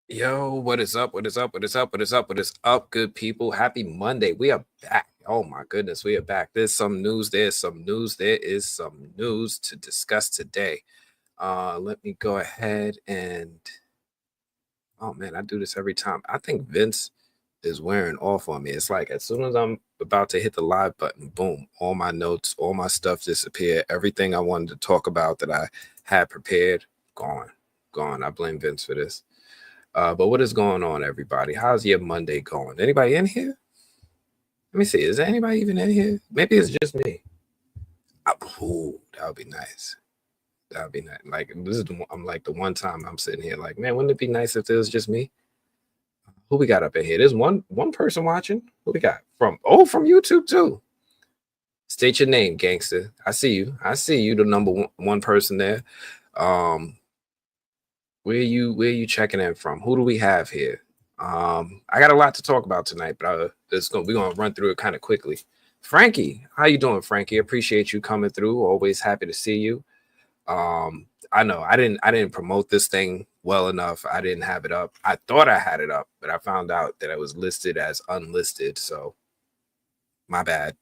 Yo, what is up? What is up? What is up? What is up? What is up, good people? Happy Monday. We are back. Oh my goodness, we are back. There's some news. There's some news. There is some news to discuss today. Let me go ahead and oh man, I do this every time. I think Vince is wearing off on me. It's like as soon as I'm about to hit the live button, boom, all my notes, all my stuff disappear. Everything I wanted to talk about that I had prepared, gone. Gone. I blame Vince for this. But what is going on, everybody? How's your Monday going? Anybody in here? Let me see. Is there anybody even in here? Maybe it's just me. Ooh, that would be nice. That would be nice. Like this is I'm like the one time I'm sitting here like, man, wouldn't it be nice if it was just me? Who we got up in here? There's one person watching. Who we got from YouTube too. State your name, gangster. I see you. I see you, the number one person there. Where you checking in from? Who do we have here? I got a lot to talk about tonight, but we're gonna run through it kind of quickly. Frankie, how you doing, Frankie? Appreciate you coming through. Always happy to see you. I know I didn't promote this thing well enough. I didn't have it up. I thought I had it up, but I found out that it was listed as unlisted. So my bad.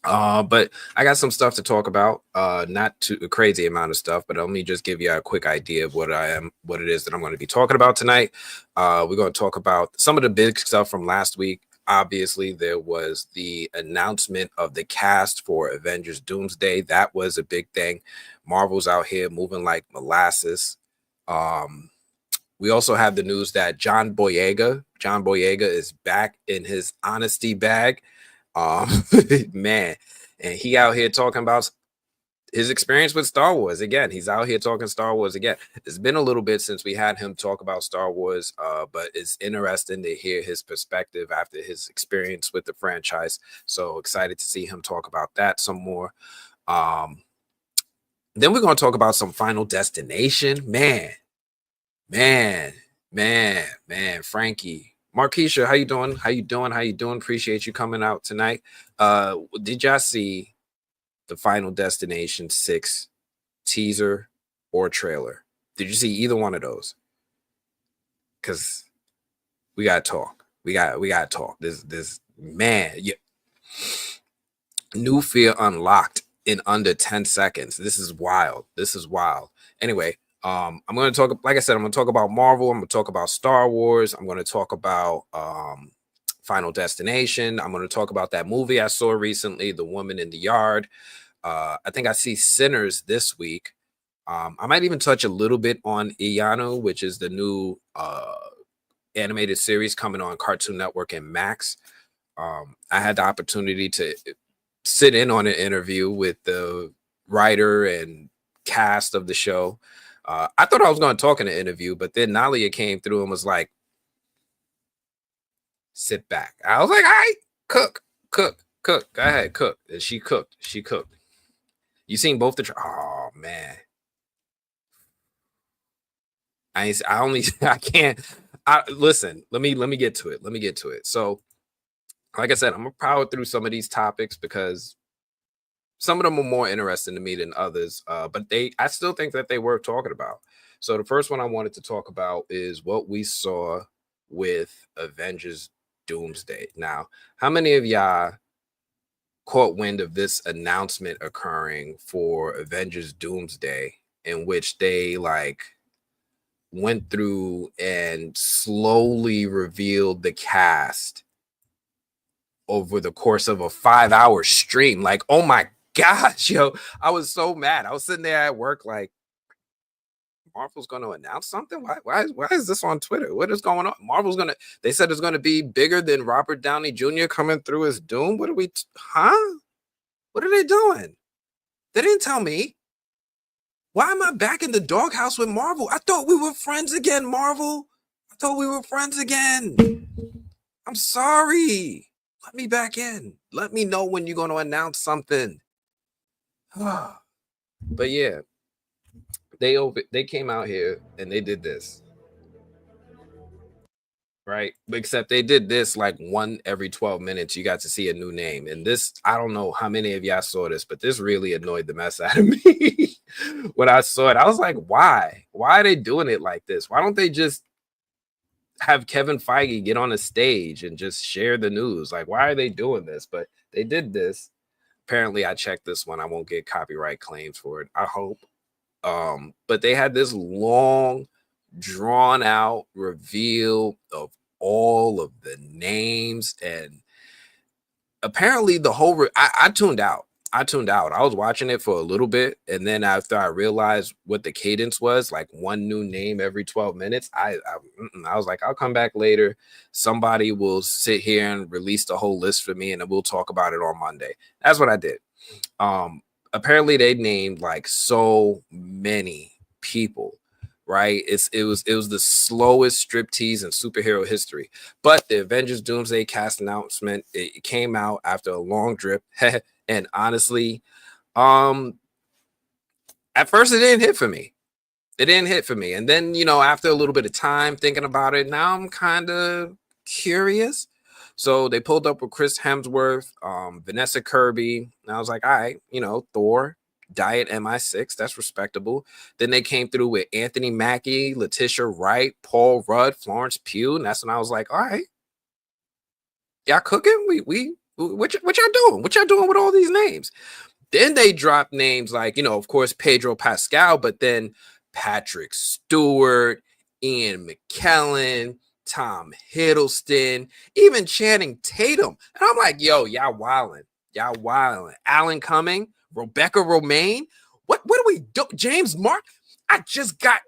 But I got some stuff to talk about. Not too a crazy amount of stuff, but let me just give you a quick idea of what it is that I'm going to be talking about tonight. We're going to talk about some of the big stuff from last week. Obviously, there was the announcement of the cast for Avengers Doomsday. That was a big thing. Marvel's out here moving like molasses. We also have the news that John Boyega is back in his honesty bag. Man, and he out here talking about his experience with Star Wars again. He's out here talking Star Wars again. It's been a little bit since we had him talk about Star Wars, but it's interesting to hear his perspective after his experience with the franchise. So excited to see him talk about that some more. Then we're going to talk about some Final Destination. Man, Frankie. Markeisha, how you doing? How you doing? Appreciate you coming out tonight. Did y'all see the Final Destination 6 teaser or trailer? Did you see either one of those? Because we gotta talk. We gotta talk. This man, yeah. New fear unlocked in under 10 seconds. This is wild. Anyway, I'm going to talk, like I said, I'm going to talk about Marvel. I'm going to talk about Star Wars. I'm going to talk about Final Destination. I'm going to talk about that movie I saw recently, The Woman in the Yard. I think I see Sinners this week. I might even touch a little bit on Iyanu, which is the new animated series coming on Cartoon Network and Max. I had the opportunity to sit in on an interview with the writer and cast of the show. I thought I was going to talk in the interview, but then Nalia came through and was like, sit back. I was like, all right, cook. Go ahead, cook. And she cooked. You seen both oh man. I can't. Listen, let me get to it. So, like I said, I'm gonna power through some of these topics because some of them are more interesting to me than others, but I still think that they worth talking about. So the first one I wanted to talk about is what we saw with Avengers Doomsday. Now, how many of y'all caught wind of this announcement occurring for Avengers Doomsday, in which they like went through and slowly revealed the cast over the course of a 5-hour stream? Like, oh my gosh, yo, I was so mad. I was sitting there at work like, Marvel's going to announce something? Why is this on Twitter? What is going on? They said it's going to be bigger than Robert Downey Jr. coming through as Doom. What are they doing? They didn't tell me. Why am I back in the doghouse with Marvel? I thought we were friends again, Marvel. I'm sorry. Let me back in. Let me know when you're going to announce something. But yeah, they came out here and they did this. right? Except they did this like one every 12 minutes. You got to see a new name. And this, I don't know how many of y'all saw this, but this really annoyed the mess out of me. When I saw it, I was like, why? Why are they doing it like this? Why don't they just have Kevin Feige get on a stage and just share the news? Like, why are they doing this? But they did this. Apparently, I checked this one. I won't get copyright claims for it, I hope. But they had this long, drawn out reveal of all of the names, and apparently the whole I tuned out. I was watching it for a little bit, and then after I realized what the cadence was, like one new name every 12 minutes, I was like, I'll come back later. Somebody will sit here and release the whole list for me, and then we'll talk about it on Monday. That's what I did. Apparently they named like so many people, right? It was the slowest striptease in superhero history. But the Avengers Doomsday cast announcement, it came out after a long drip. And honestly, at first it didn't hit for me. And then, after a little bit of time thinking about it, now I'm kind of curious. So they pulled up with Chris Hemsworth, Vanessa Kirby. And I was like, all right, Thor, Diet MI6, that's respectable. Then they came through with Anthony Mackie, Letitia Wright, Paul Rudd, Florence Pugh. And that's when I was like, all right, y'all cooking? What y'all doing? What y'all doing with all these names? Then they dropped names like, of course, Pedro Pascal, but then Patrick Stewart, Ian McKellen, Tom Hiddleston, even Channing Tatum. And I'm like, yo, y'all wildin'. Y'all wildin'. Alan Cumming, Rebecca Romaine. What do we do? James Mark? I just got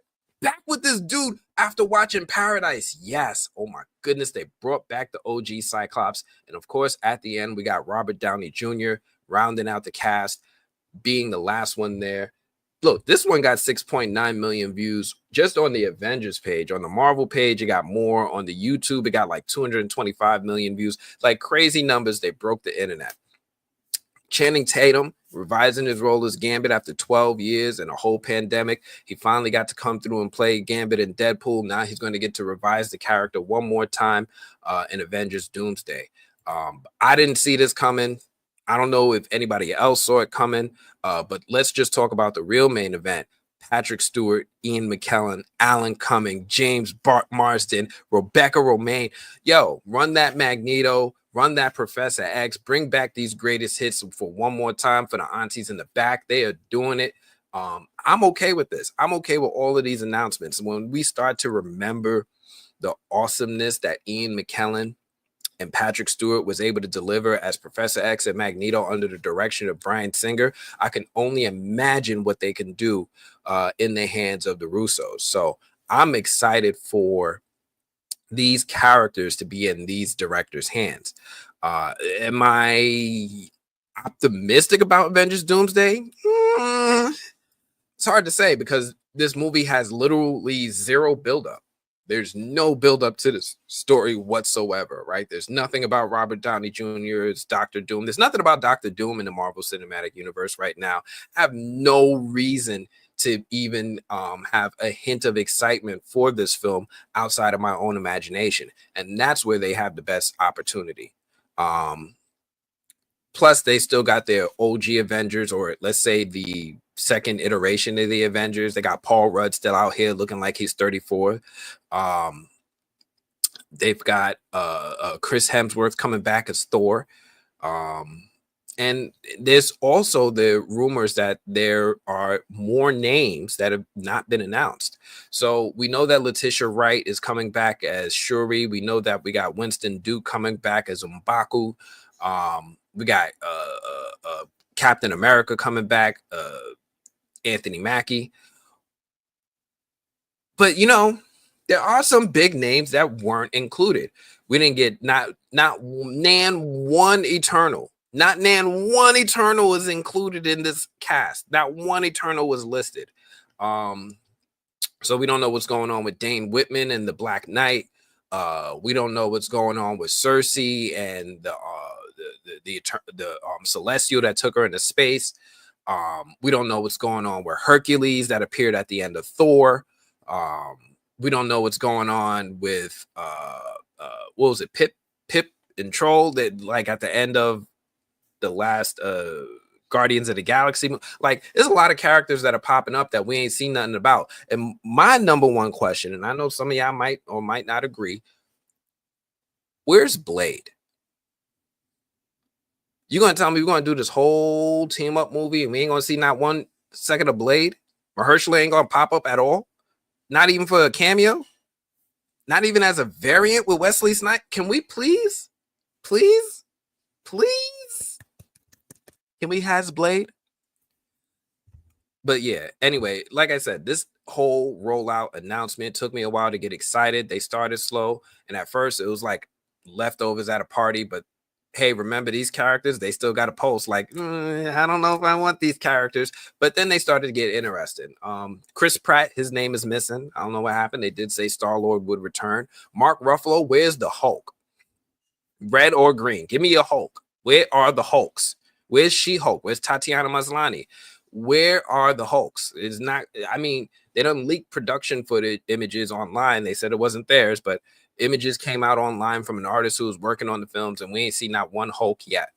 back with this dude after watching Paradise. Yes. Oh my goodness. They brought back the OG Cyclops. And of course, at the end, we got Robert Downey Jr. rounding out the cast, being the last one there. Look, this one got 6.9 million views just on the Avengers page. On the Marvel page, it got more. On the YouTube, it got like 225 million views. Like crazy numbers. They broke the internet. Channing Tatum revising his role as Gambit after 12 years and a whole pandemic. He finally got to come through and play Gambit in Deadpool. Now he's going to get to revise the character one more time in Avengers Doomsday. I didn't see this coming. I don't know if anybody else saw it coming, but let's just talk about the real main event. Patrick Stewart, Ian McKellen, Alan Cumming, James Marsden, Rebecca Romaine. Yo, run that Magneto, run that Professor X, bring back these greatest hits for one more time for the aunties in the back. They are doing it. I'm okay with this. I'm okay with all of these announcements. When we start to remember the awesomeness that Ian McKellen and Patrick Stewart was able to deliver as Professor X and Magneto under the direction of Bryan Singer, I can only imagine what they can do in the hands of the Russos. So I'm excited for these characters to be in these directors' hands. Am I optimistic about Avengers Doomsday? It's hard to say because this movie has literally zero buildup. There's no buildup to this story whatsoever, right? There's nothing about Robert Downey Jr.'s Doctor Doom. There's nothing about Doctor Doom in the Marvel Cinematic Universe right now. I have no reason to even have a hint of excitement for this film outside of my own imagination. And that's where they have the best opportunity. Plus, they still got their OG Avengers, or let's say the second iteration of the Avengers. They got Paul Rudd still out here looking like he's 34. They've got Chris Hemsworth coming back as Thor. And there's also the rumors that there are more names that have not been announced. So we know that Letitia Wright is coming back as Shuri. We know that we got Winston Duke coming back as M'Baku. We got Captain America coming back, Anthony Mackie. But, there are some big names that weren't included. We didn't get not Nan one Eternal. Not Nan one Eternal is included in this cast. Not one Eternal was listed. So we don't know what's going on with Dane Whitman and the Black Knight. We don't know what's going on with Cersei and the Celestial that took her into space. We don't know what's going on with Hercules that appeared at the end of Thor. We don't know what's going on with what was it, Pip and Troll, that like at the end of the last Guardians of the Galaxy. Like, there's a lot of characters that are popping up that we ain't seen nothing about. And my number one question, and I know some of y'all might or might not agree, where's Blade? You gonna tell me we're gonna do this whole team up movie and we ain't gonna see not 1 second of Blade? Mahershala ain't gonna pop up at all? Not even for a cameo? Not even as a variant with Wesley Snipes? Can we please? Please? Please? Can we has Blade? But yeah, anyway, like I said, this whole rollout announcement took me a while to get excited. They started slow, and at first it was like leftovers at a party, but hey, remember these characters? They still got a post like, I don't know if I want these characters. But then they started to get interested. Chris Pratt, his name is missing. I don't know what happened. They did say Star-Lord would return. Mark Ruffalo, where's the Hulk? Red or green? Give me a Hulk. Where are the Hulks? Where's She-Hulk? Where's Tatiana Maslany? Where are the Hulks? It's not, I mean, they don't leak production footage images online. They said it wasn't theirs, but images came out online from an artist who was working on the films, and we ain't seen not one Hulk yet.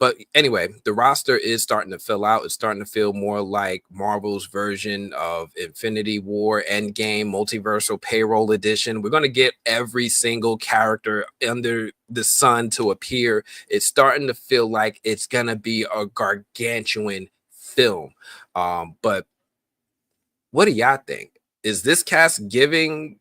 But anyway, the roster is starting to fill out. It's starting to feel more like Marvel's version of Infinity War, Endgame, Multiversal Payroll Edition. We're going to get every single character under the sun to appear. It's starting to feel like it's going to be a gargantuan film. But what do y'all think? Is this cast giving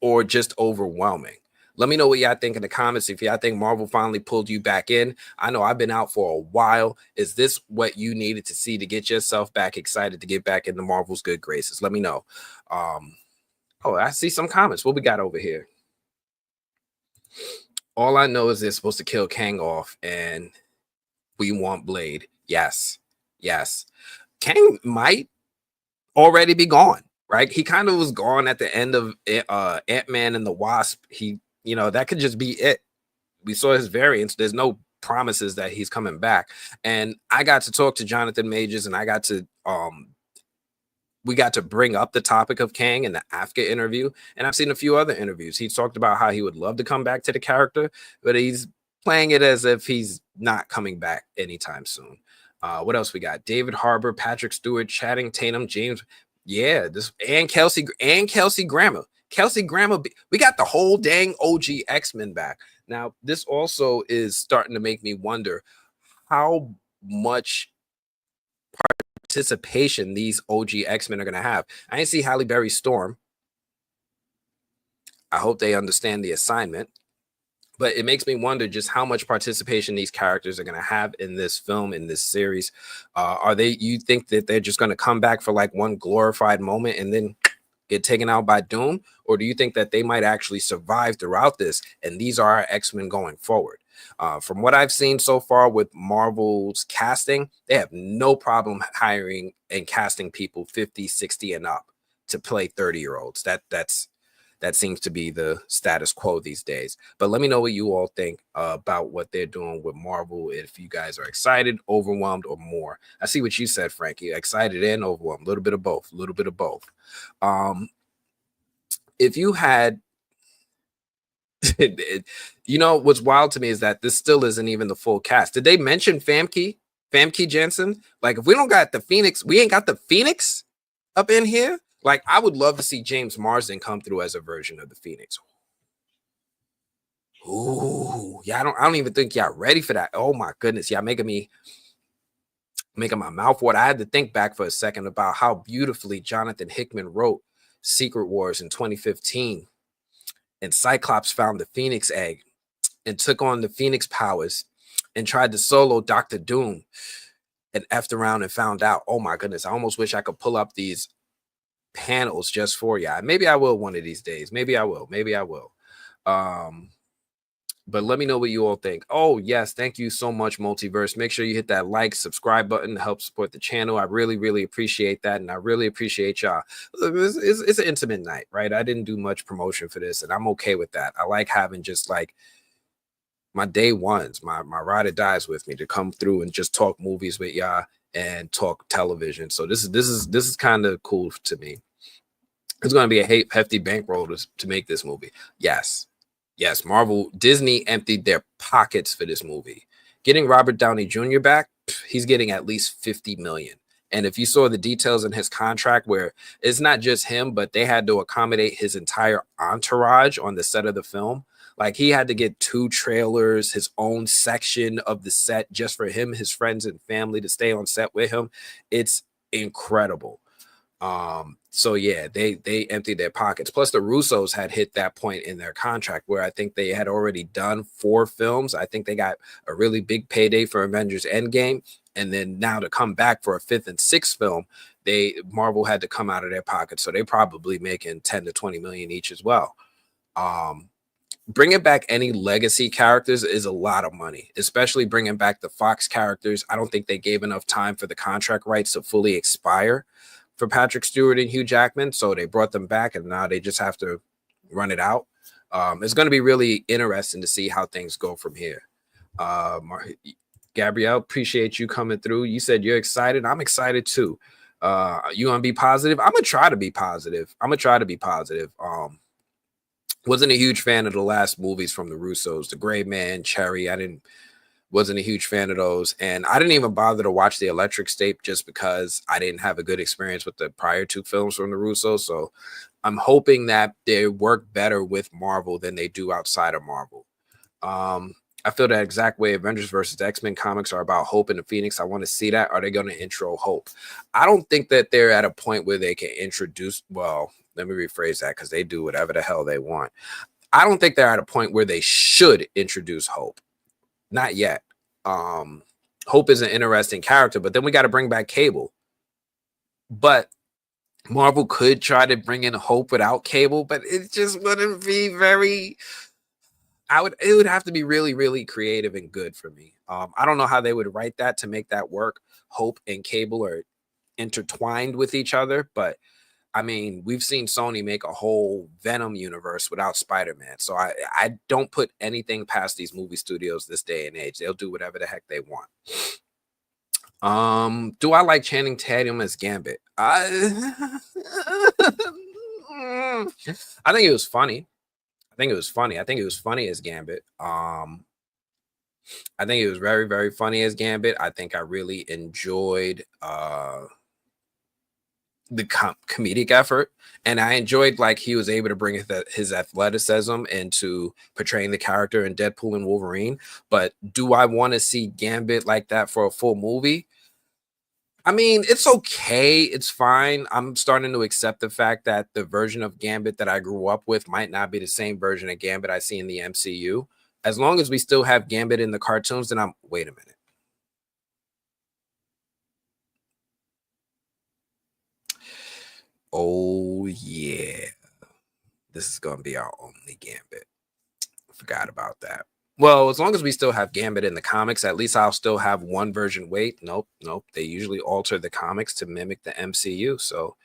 or just overwhelming? Let me know what y'all think in the comments. If y'all think Marvel finally pulled you back in. I know I've been out for a while. Is this what you needed to see to get yourself back excited to get back into Marvel's good graces? Let me know. Oh, I see some comments. What we got over here? All I know is they're supposed to kill Kang off and we want Blade. Yes. Yes. Kang might already be gone, right? He kind of was gone at the end of Ant-Man and the Wasp. That could just be it. We saw his variants. There's no promises that he's coming back. And I got to talk to Jonathan Majors, and we got to bring up the topic of Kang in the Afka interview. And I've seen a few other interviews. He talked about how he would love to come back to the character, but he's playing it as if he's not coming back anytime soon. What else we got? David Harbour, Patrick Stewart, Channing Tatum, James. Yeah, and Kelsey Grammer. Kelsey Grammer, we got the whole dang OG X-Men back. Now, this also is starting to make me wonder how much participation these OG X-Men are going to have. I didn't see Halle Berry's Storm. I hope they understand the assignment. But it makes me wonder just how much participation these characters are going to have in this film, in this series. You think that they're just going to come back for like one glorified moment and then get taken out by Doom? Or do you think that they might actually survive throughout this and these are our X-Men going forward? From what I've seen so far with Marvel's casting, they have no problem hiring and casting people 50, 60 and up to play 30-year-olds. That seems to be the status quo these days. But let me know what you all think about what they're doing with Marvel. If you guys are excited, overwhelmed, or more. I see what you said, Frankie. Excited and overwhelmed. A little bit of both. A little bit of both. If you had... what's wild to me is that this still isn't even the full cast. Did they mention Famke Jensen? Like, if we don't got the Phoenix, we ain't got the Phoenix up in here. Like, I would love to see James Marsden come through as a version of the Phoenix. Ooh, yeah, I don't even think y'all ready for that. Oh my goodness, y'all making my mouth water. I had to think back for a second about how beautifully Jonathan Hickman wrote Secret Wars in 2015. And Cyclops found the Phoenix egg and took on the Phoenix powers and tried to solo Dr. Doom and effed around and found out. Oh my goodness, I almost wish I could pull up these panels just for you. Maybe I will one of these days. Maybe I will. But let me know what you all think. Oh yes, thank you so much, Multiverse. Make sure you hit that like, subscribe button to help support the channel. I really, really appreciate that, and I really appreciate y'all. It's an intimate night, right? I didn't do much promotion for this, and I'm okay with that. I like having just like my day ones, my ride or dies with me to come through and just talk movies with y'all and talk television. So this is kind of cool to me. It's going to be a hefty bankroll to make this movie. Yes. Yes, Disney emptied their pockets for this movie. Getting Robert Downey Jr. back, he's getting at least 50 million. And if you saw the details in his contract, where it's not just him, but they had to accommodate his entire entourage on the set of the film. Like he had to get 2 trailers, his own section of the set just for him, his friends and family to stay on set with him. It's incredible. So yeah, they emptied their pockets. Plus the Russos had hit that point in their contract where I think they had already done 4 films. I think they got a really big payday for Avengers Endgame, and then now to come back for a 5th and 6th film, Marvel had to come out of their pocket. So they probably making 10 to 20 million each as well. Bringing back any legacy characters is a lot of money, especially bringing back the Fox characters. I don't think they gave enough time for the contract rights to fully expire for Patrick Stewart and Hugh Jackman. So they brought them back and now they just have to run it out. It's going to be really interesting to see how things go from here. Gabrielle, appreciate you coming through. You said you're excited. I'm excited too. You want to be positive? I'm going to try to be positive. Wasn't a huge fan of the last movies from the Russos, The Gray Man, Cherry. Wasn't a huge fan of those. And I didn't even bother to watch the Electric State just because I didn't have a good experience with the prior 2 films from the Russos. So I'm hoping that they work better with Marvel than they do outside of Marvel. I feel that exact way Avengers versus X-Men comics are about Hope and the Phoenix. I want to see that. Are they going to intro Hope? I don't think that they're at a point where they can introduce, well, let me rephrase that because they do whatever the hell they want. I don't think they're at a point where they should introduce Hope. Not yet. Hope is an interesting character, but then we got to bring back Cable. But Marvel could try to bring in Hope without Cable, but it just wouldn't be very. It would have to be really, really creative and good for me. I don't know how they would write that to make that work. Hope and Cable are intertwined with each other, but I mean, we've seen Sony make a whole Venom universe without Spider-Man. So I don't put anything past these movie studios this day and age. They'll do whatever the heck they want. Do I like Channing Tatum as Gambit? I think it was funny. I think it was funny as Gambit. I think it was very, very funny as Gambit. I think I really enjoyed the comedic effort, and I enjoyed like he was able to bring his athleticism into portraying the character in Deadpool and Wolverine. But do I want to see Gambit like that for a full movie? I mean, it's okay. It's fine. I'm starting to accept the fact that the version of Gambit that I grew up with might not be the same version of Gambit I see in the MCU. As long as we still have Gambit in the cartoons, then wait a minute. Oh, yeah. This is going to be our only Gambit. Forgot about that. Well, as long as we still have Gambit in the comics, at least I'll still have one version. Wait, nope. They usually alter the comics to mimic the MCU. So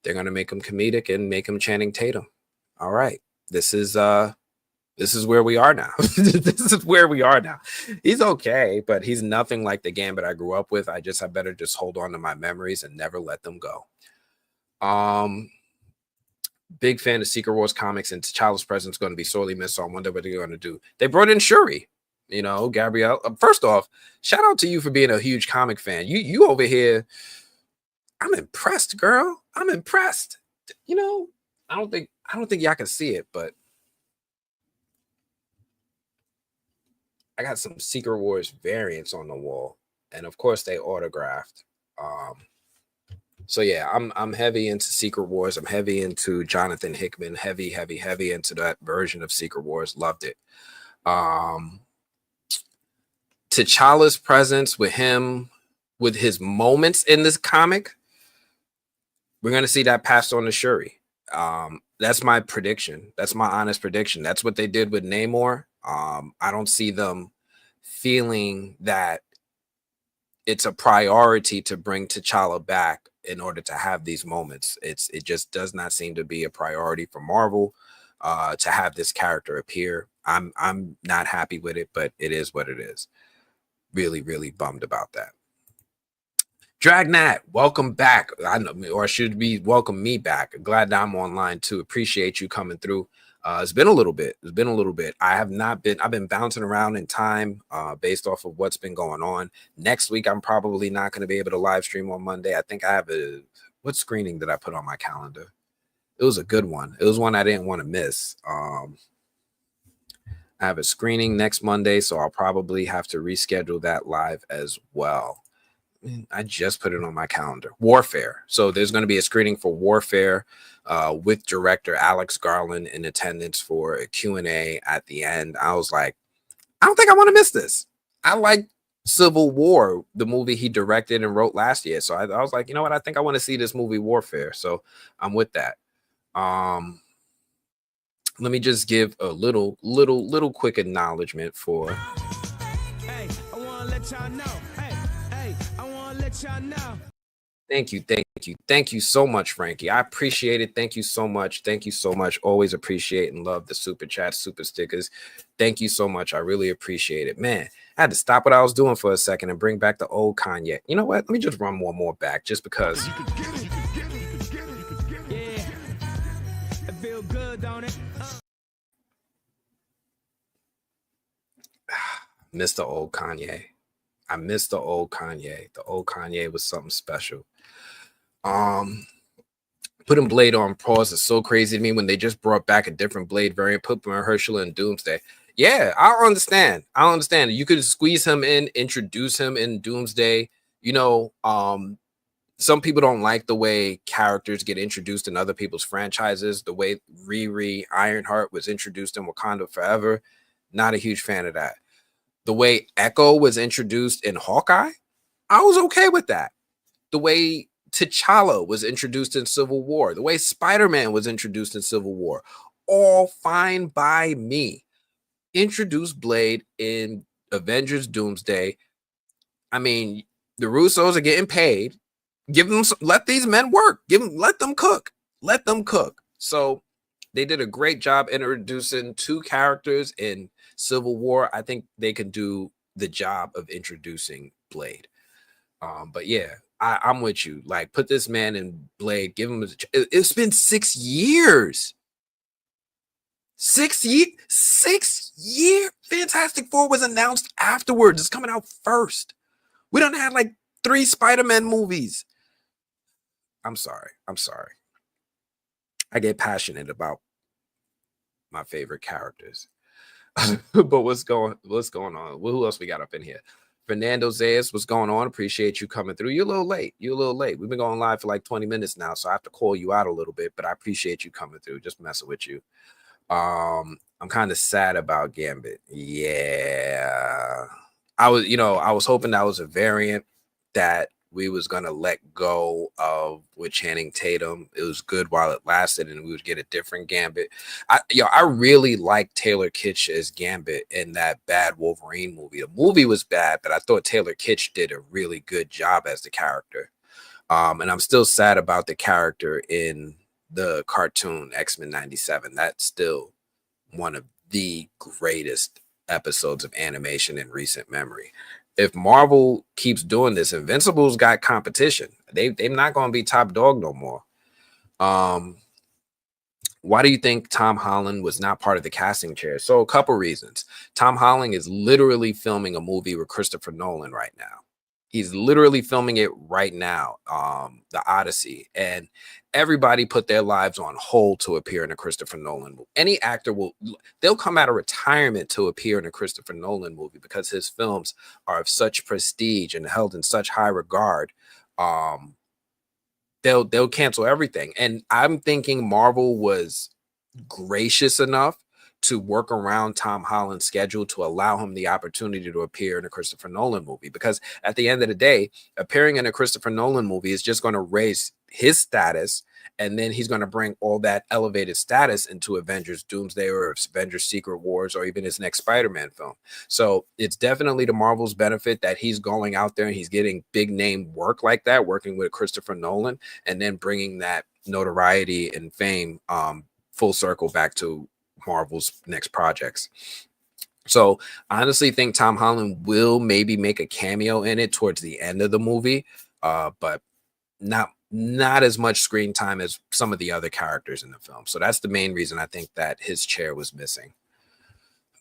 they're going to make him comedic and make him Channing Tatum. All right. This is where we are now. This is where we are now. He's okay, but he's nothing like the Gambit I grew up with. I better just hold on to my memories and never let them go. Big fan of Secret Wars comics, and T'Challa's presence is going to be sorely missed. So I wonder what they're going to do. They brought in Shuri, Gabrielle. First off, shout out to you for being a huge comic fan. You over here. I'm impressed, girl. I'm impressed. I don't think y'all can see it, but I got some Secret Wars variants on the wall, and of course they autographed. So yeah, I'm heavy into Secret Wars. I'm heavy into Jonathan Hickman. Heavy into that version of Secret Wars. Loved it. T'Challa's presence with him, with his moments in this comic, we're gonna see that passed on to Shuri. That's my prediction. That's my honest prediction. That's what they did with Namor. I don't see them feeling that it's a priority to bring T'Challa back in order to have these moments. It just does not seem to be a priority for Marvel to have this character appear. I'm not happy with it, but it is what it is. Really, really bummed about that. Dragnat, welcome back. I know, or should be welcome me back. Glad that I'm online too. Appreciate you coming through. It's been a little bit. It's been a little bit. I've been bouncing around in time based off of what's been going on. Next week, I'm probably not going to be able to live stream on Monday. I think I have what screening did I put on my calendar? It was a good one. It was one I didn't want to miss. I have a screening next Monday, so I'll probably have to reschedule that live as well. I just put it on my calendar. Warfare. So there's going to be a screening for Warfare with director Alex Garland in attendance for a Q&A at the end. I was like, I don't think I want to miss this. I like Civil War, the movie he directed and wrote last year. So I was like, you know what? I think I want to see this movie Warfare. So I'm with that. Let me just give a little quick acknowledgement for. Hey, I want to let y'all know. Hey, I want to let y'all know. Thank you so much, Frankie. I appreciate it. Thank you so much. Always appreciate and love the super chats, super stickers. Thank you so much. I really appreciate it, man. I had to stop what I was doing for a second and bring back the old Kanye. You know what? Let me just run one more back, just because. You could get it. Yeah, it feel good, don't it? Miss the old Kanye. I miss the old Kanye. The old Kanye was something special. Putting Blade on pause is so crazy to me when they just brought back a different Blade variant, put Mahershala in Doomsday. Yeah, I understand. You could squeeze him in, introduce him in Doomsday. You know, some people don't like the way characters get introduced in other people's franchises. The way Riri Ironheart was introduced in Wakanda Forever. Not a huge fan of that. The way Echo was introduced in Hawkeye, I was okay with that. The way T'Challa was introduced in Civil War, the way Spider-Man was introduced in Civil War, all fine by me. Introduce Blade in Avengers Doomsday. I mean, the Russos are getting paid. Let these men work. Let them cook. So they did a great job introducing two characters in Civil War. I think they can do the job of introducing Blade. But yeah, I'm with you. Like, put this man in Blade. Give him. It's been 6 years. 6 years. 6 years. Fantastic Four was announced afterwards. It's coming out first. We don't have like 3 Spider-Man movies. I'm sorry. I get passionate about my favorite characters. But what's going on? Who else we got up in here? Fernando Zayas, what's going on? Appreciate you coming through. You're a little late. We've been going live for like 20 minutes now, so I have to call you out a little bit, but I appreciate you coming through. Just messing with you. I'm kind of sad about Gambit. Yeah. I was hoping that was a variant that we was gonna let go of with Channing Tatum. It was good while it lasted, and we would get a different Gambit. I really like Taylor Kitsch as Gambit in that bad Wolverine movie. The movie was bad, but I thought Taylor Kitsch did a really good job as the character. And I'm still sad about the character in the cartoon X-Men 97. That's still one of the greatest episodes of animation in recent memory. If Marvel keeps doing this, Invincible's got competition. They're not going to be top dog no more. Why do you think Tom Holland was not part of the casting chair? So a couple reasons. Tom Holland is literally filming a movie with Christopher Nolan right now. He's literally filming it right now, the Odyssey, and everybody put their lives on hold to appear in a Christopher Nolan movie. Any actor they'll come out of retirement to appear in a Christopher Nolan movie because his films are of such prestige and held in such high regard. They'll cancel everything. And I'm thinking Marvel was gracious enough to work around Tom Holland's schedule to allow him the opportunity to appear in a Christopher Nolan movie. Because at the end of the day, appearing in a Christopher Nolan movie is just going to raise his status, and then he's going to bring all that elevated status into Avengers Doomsday or Avengers Secret Wars or even his next Spider-Man film. So it's definitely to Marvel's benefit that he's going out there and he's getting big name work like that, working with Christopher Nolan, and then bringing that notoriety and fame full circle back to Marvel's next projects. So I honestly think Tom Holland will maybe make a cameo in it towards the end of the movie, but not not as much screen time as some of the other characters in the film. So that's the main reason I think that his chair was missing.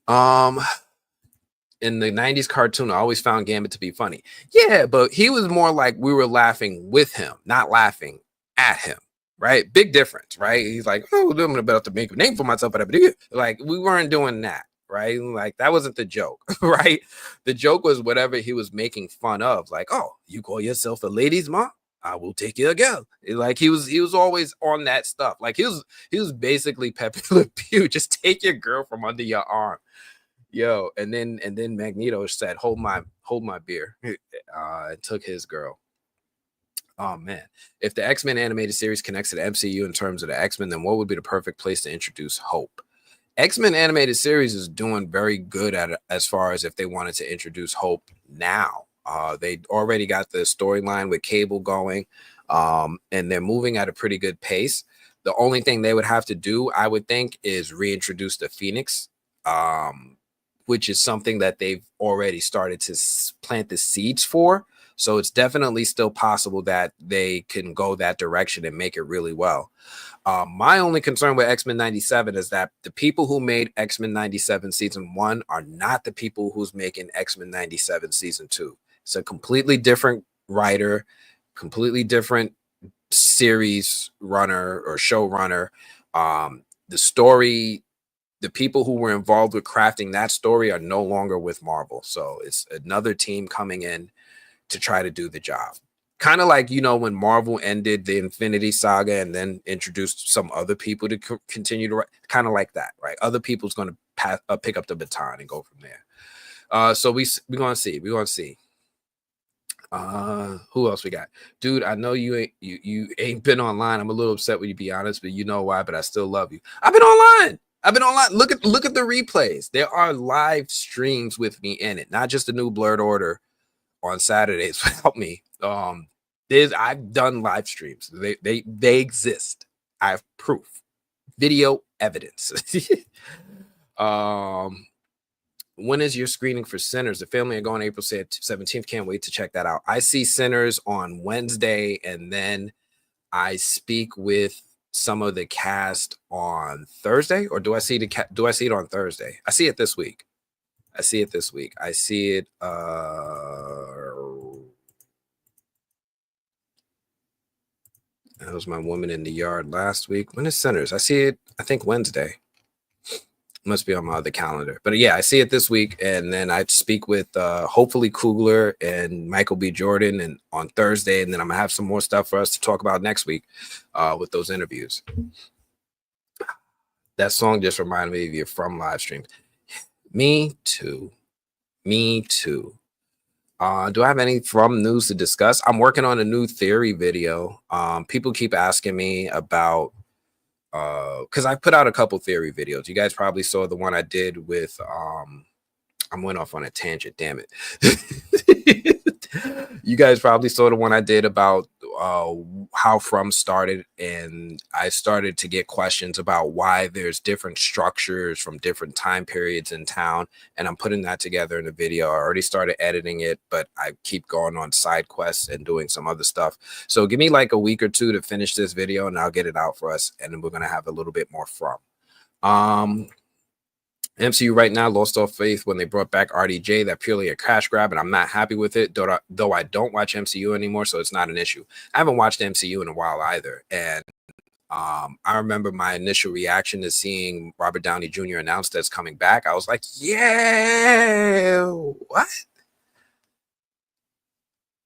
In the 90s cartoon, I always found Gambit to be funny. Yeah, but he was more like we were laughing with him, not laughing at him. Right? Big difference, right? He's like, oh, I'm about to make a name for myself, but like we weren't doing that, right? Like that wasn't the joke, right? The joke was whatever he was making fun of, like, oh, you call yourself a ladies' mom? I will take you a girl. Like he was always on that stuff. Like he was basically Pepe Le Pew. Just take your girl from under your arm. Yo, and then Magneto said, hold my beer. Took his girl. Oh man, if the X-Men animated series connects to the MCU in terms of the X-Men, then what would be the perfect place to introduce Hope? X-Men animated series is doing very good at it as far as if they wanted to introduce Hope now. They already got the storyline with Cable going, and they're moving at a pretty good pace. The only thing they would have to do, I would think, is reintroduce the Phoenix, which is something that they've already started to plant the seeds for. So it's definitely still possible that they can go that direction and make it really well. My only concern with X-Men 97 is that the people who made X-Men 97 season 1 are not the people who's making X-Men 97 season 2. It's a completely different writer, completely different series runner or showrunner. The story, the people who were involved with crafting that story are no longer with Marvel. So it's another team coming in to try to do the job. Kind of like, when Marvel ended the Infinity Saga and then introduced some other people to continue to write, kind of like that, right? Other people's going to pick up the baton and go from there. So we're going to see. We're going to see. Who else we got? Dude, I know you ain't been online. I'm a little upset with you, be honest, but you know why, but I still love you. I've been online. Look at the replays. There are live streams with me in it, not just the new Blurred Order on Saturdays without me. I've done live streams. They exist. I have proof, video evidence. When is your screening for Sinners? The family are going April 17th. Can't wait to check that out. I see Sinners on Wednesday, and then I speak with some of the cast on Thursday. Or do I see it on Thursday? I see it this week. I see it. That was my woman in the yard last week. When is Sinners? I see it, I think Wednesday. Must be on my other calendar. But yeah, I see it this week. And then I speak with hopefully Kugler and Michael B. Jordan and on Thursday. And then I'm going to have some more stuff for us to talk about next week with those interviews. That song just reminded me of you from live streams. Me too. Do I have any from news to discuss? I'm working on a new theory video. People keep asking me about because I put out a couple theory videos. You guys probably saw the one I did with I went off on a tangent, damn it. You guys probably saw the one I did about how From started, and I started to get questions about why there's different structures from different time periods in town, and I'm putting that together in a video. I already started editing it, but I keep going on side quests and doing some other stuff. So give me like a week or two to finish this video, and I'll get it out for us, and then we're gonna have a little bit more From. MCU right now lost all faith when they brought back RDJ. That purely a cash grab, and I'm not happy with it. Though I don't watch MCU anymore, so it's not an issue. I haven't watched MCU in a while either, and I remember my initial reaction to seeing Robert Downey Jr. announce that's coming back. I was like, "Yeah, what?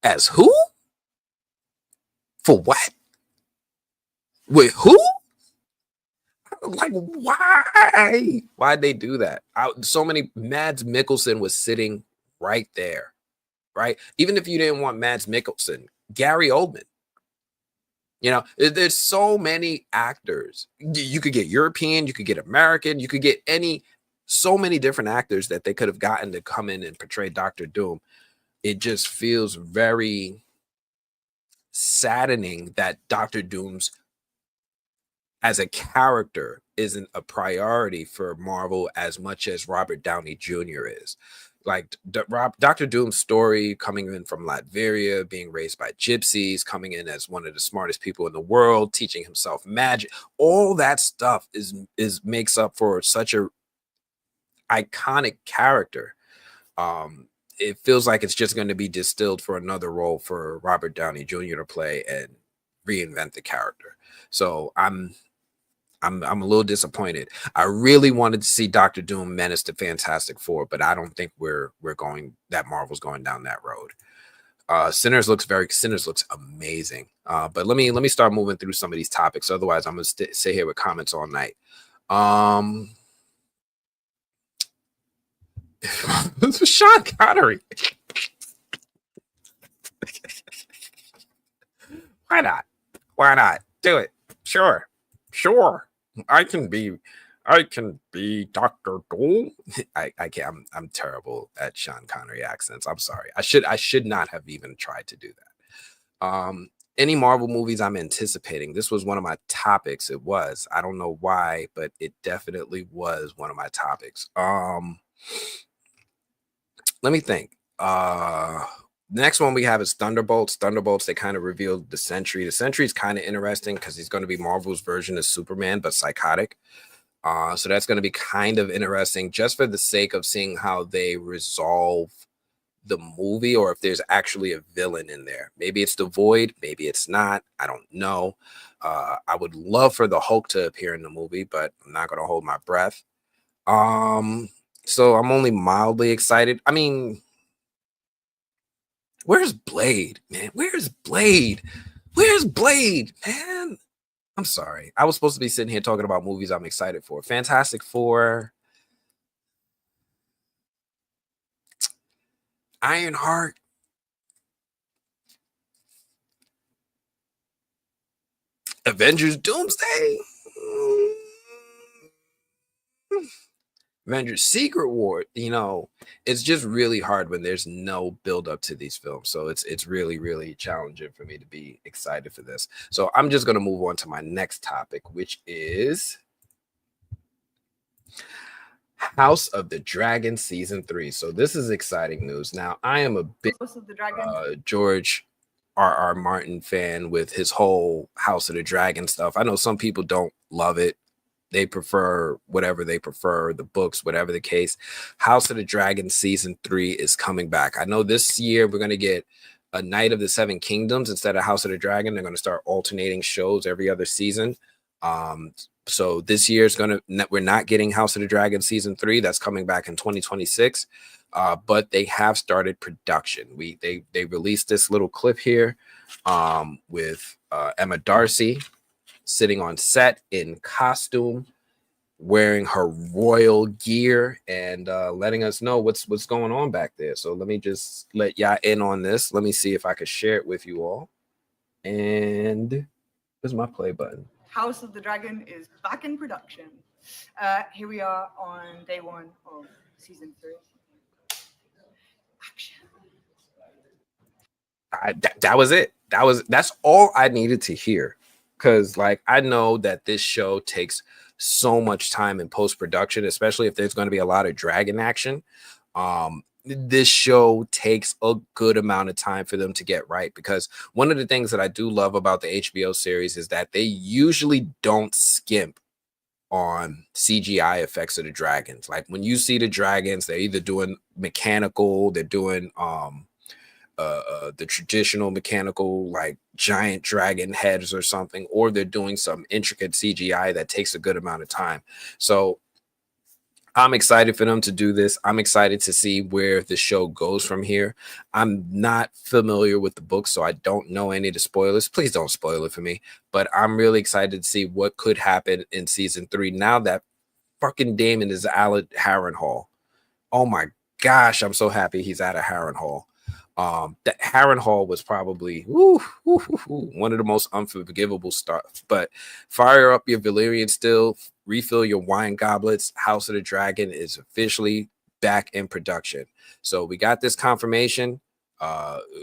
As who? For what? With who?" Like, why'd they do that? So many Mads Mikkelsen was sitting right there, right? Even if you didn't want Mads Mikkelsen, Gary Oldman. There's so many actors. You could get European, you could get American, you could get so many different actors that they could have gotten to come in and portray Dr. Doom. It just feels very saddening that Dr. Doom's as a character isn't a priority for Marvel as much as Robert Downey Jr. is. like Dr. Doom's story, coming in from Latveria, being raised by gypsies, coming in as one of the smartest people in the world, teaching himself magic. All that stuff is makes up for such a iconic character. It feels like it's just going to be distilled for another role for Robert Downey Jr. to play and reinvent the character. So I'm a little disappointed. I really wanted to see Doctor Doom menace the Fantastic Four, but I don't think we're going that Marvel's going down that road. Sinners looks amazing. But let me start moving through some of these topics. Otherwise, I'm gonna stay here with comments all night. This was Sean Connery. Why not? Why not? Do it. Sure. I can be Dr. Doom. I can't. I'm terrible at Sean Connery accents. I'm sorry. I should not have even tried to do that. Any Marvel movies I'm anticipating. This was one of my topics. It was. I don't know why, but it definitely was one of my topics. Let me think. The next one we have is Thunderbolts. Thunderbolts, they kind of revealed the Sentry. The Sentry is kind of interesting because he's going to be Marvel's version of Superman, but psychotic. So that's going to be kind of interesting just for the sake of seeing how they resolve the movie, or if there's actually a villain in there. Maybe it's the Void, maybe it's not. I don't know. I would love for the Hulk to appear in the movie, but I'm not going to hold my breath. So I'm only mildly excited. I mean, where's Blade, man? Where's Blade, man? I'm sorry. I was supposed to be sitting here talking about movies I'm excited for. Fantastic Four, Ironheart, Avengers Doomsday, Avengers Secret War. It's just really hard when there's no build up to these films. So it's really, really challenging for me to be excited for this. So I'm just going to move on to my next topic, which is House of the Dragon season 3. So this is exciting news. Now, I am a big George R.R. Martin fan with his whole House of the Dragon stuff. I know some people don't love it. They prefer whatever they prefer, the books, whatever the case. House of the Dragon season 3 is coming back. I know this year we're going to get a Night of the Seven Kingdoms instead of House of the Dragon. They're going to start alternating shows every other season. So this year we're not getting House of the Dragon season 3. That's coming back in 2026. But they have started production. They released this little clip here with Emma Darcy sitting on set in costume, wearing her royal gear, and letting us know what's going on back there. So let me just let y'all in on this. Let me see if I could share it with you all. And where's my play button? House of the Dragon is back in production. Here we are on day 1 of season 3. Action. That was it. That's all I needed to hear. Because I know that this show takes so much time in post-production, especially if there's going to be a lot of dragon action. This show takes a good amount of time for them to get right, because one of the things that I do love about the HBO series is that they usually don't skimp on CGI effects of the dragons. Like when you see the dragons, they're either doing mechanical, they're doing the traditional mechanical, like giant dragon heads or something, or they're doing some intricate CGI that takes a good amount of time. So I'm excited for them to do this. I'm excited to see where the show goes from here. I'm not familiar with the book, so I don't know any of the spoilers. Please don't spoil it for me. But I'm really excited to see what could happen in season 3 now that fucking Damon is out of Harrenhal. Oh my gosh, I'm so happy he's out of Harrenhal. That Harrenhal was probably one of the most unforgivable stuff. But fire up your Valyrian still, refill your wine goblets. House of the Dragon is officially back in production. So we got this confirmation.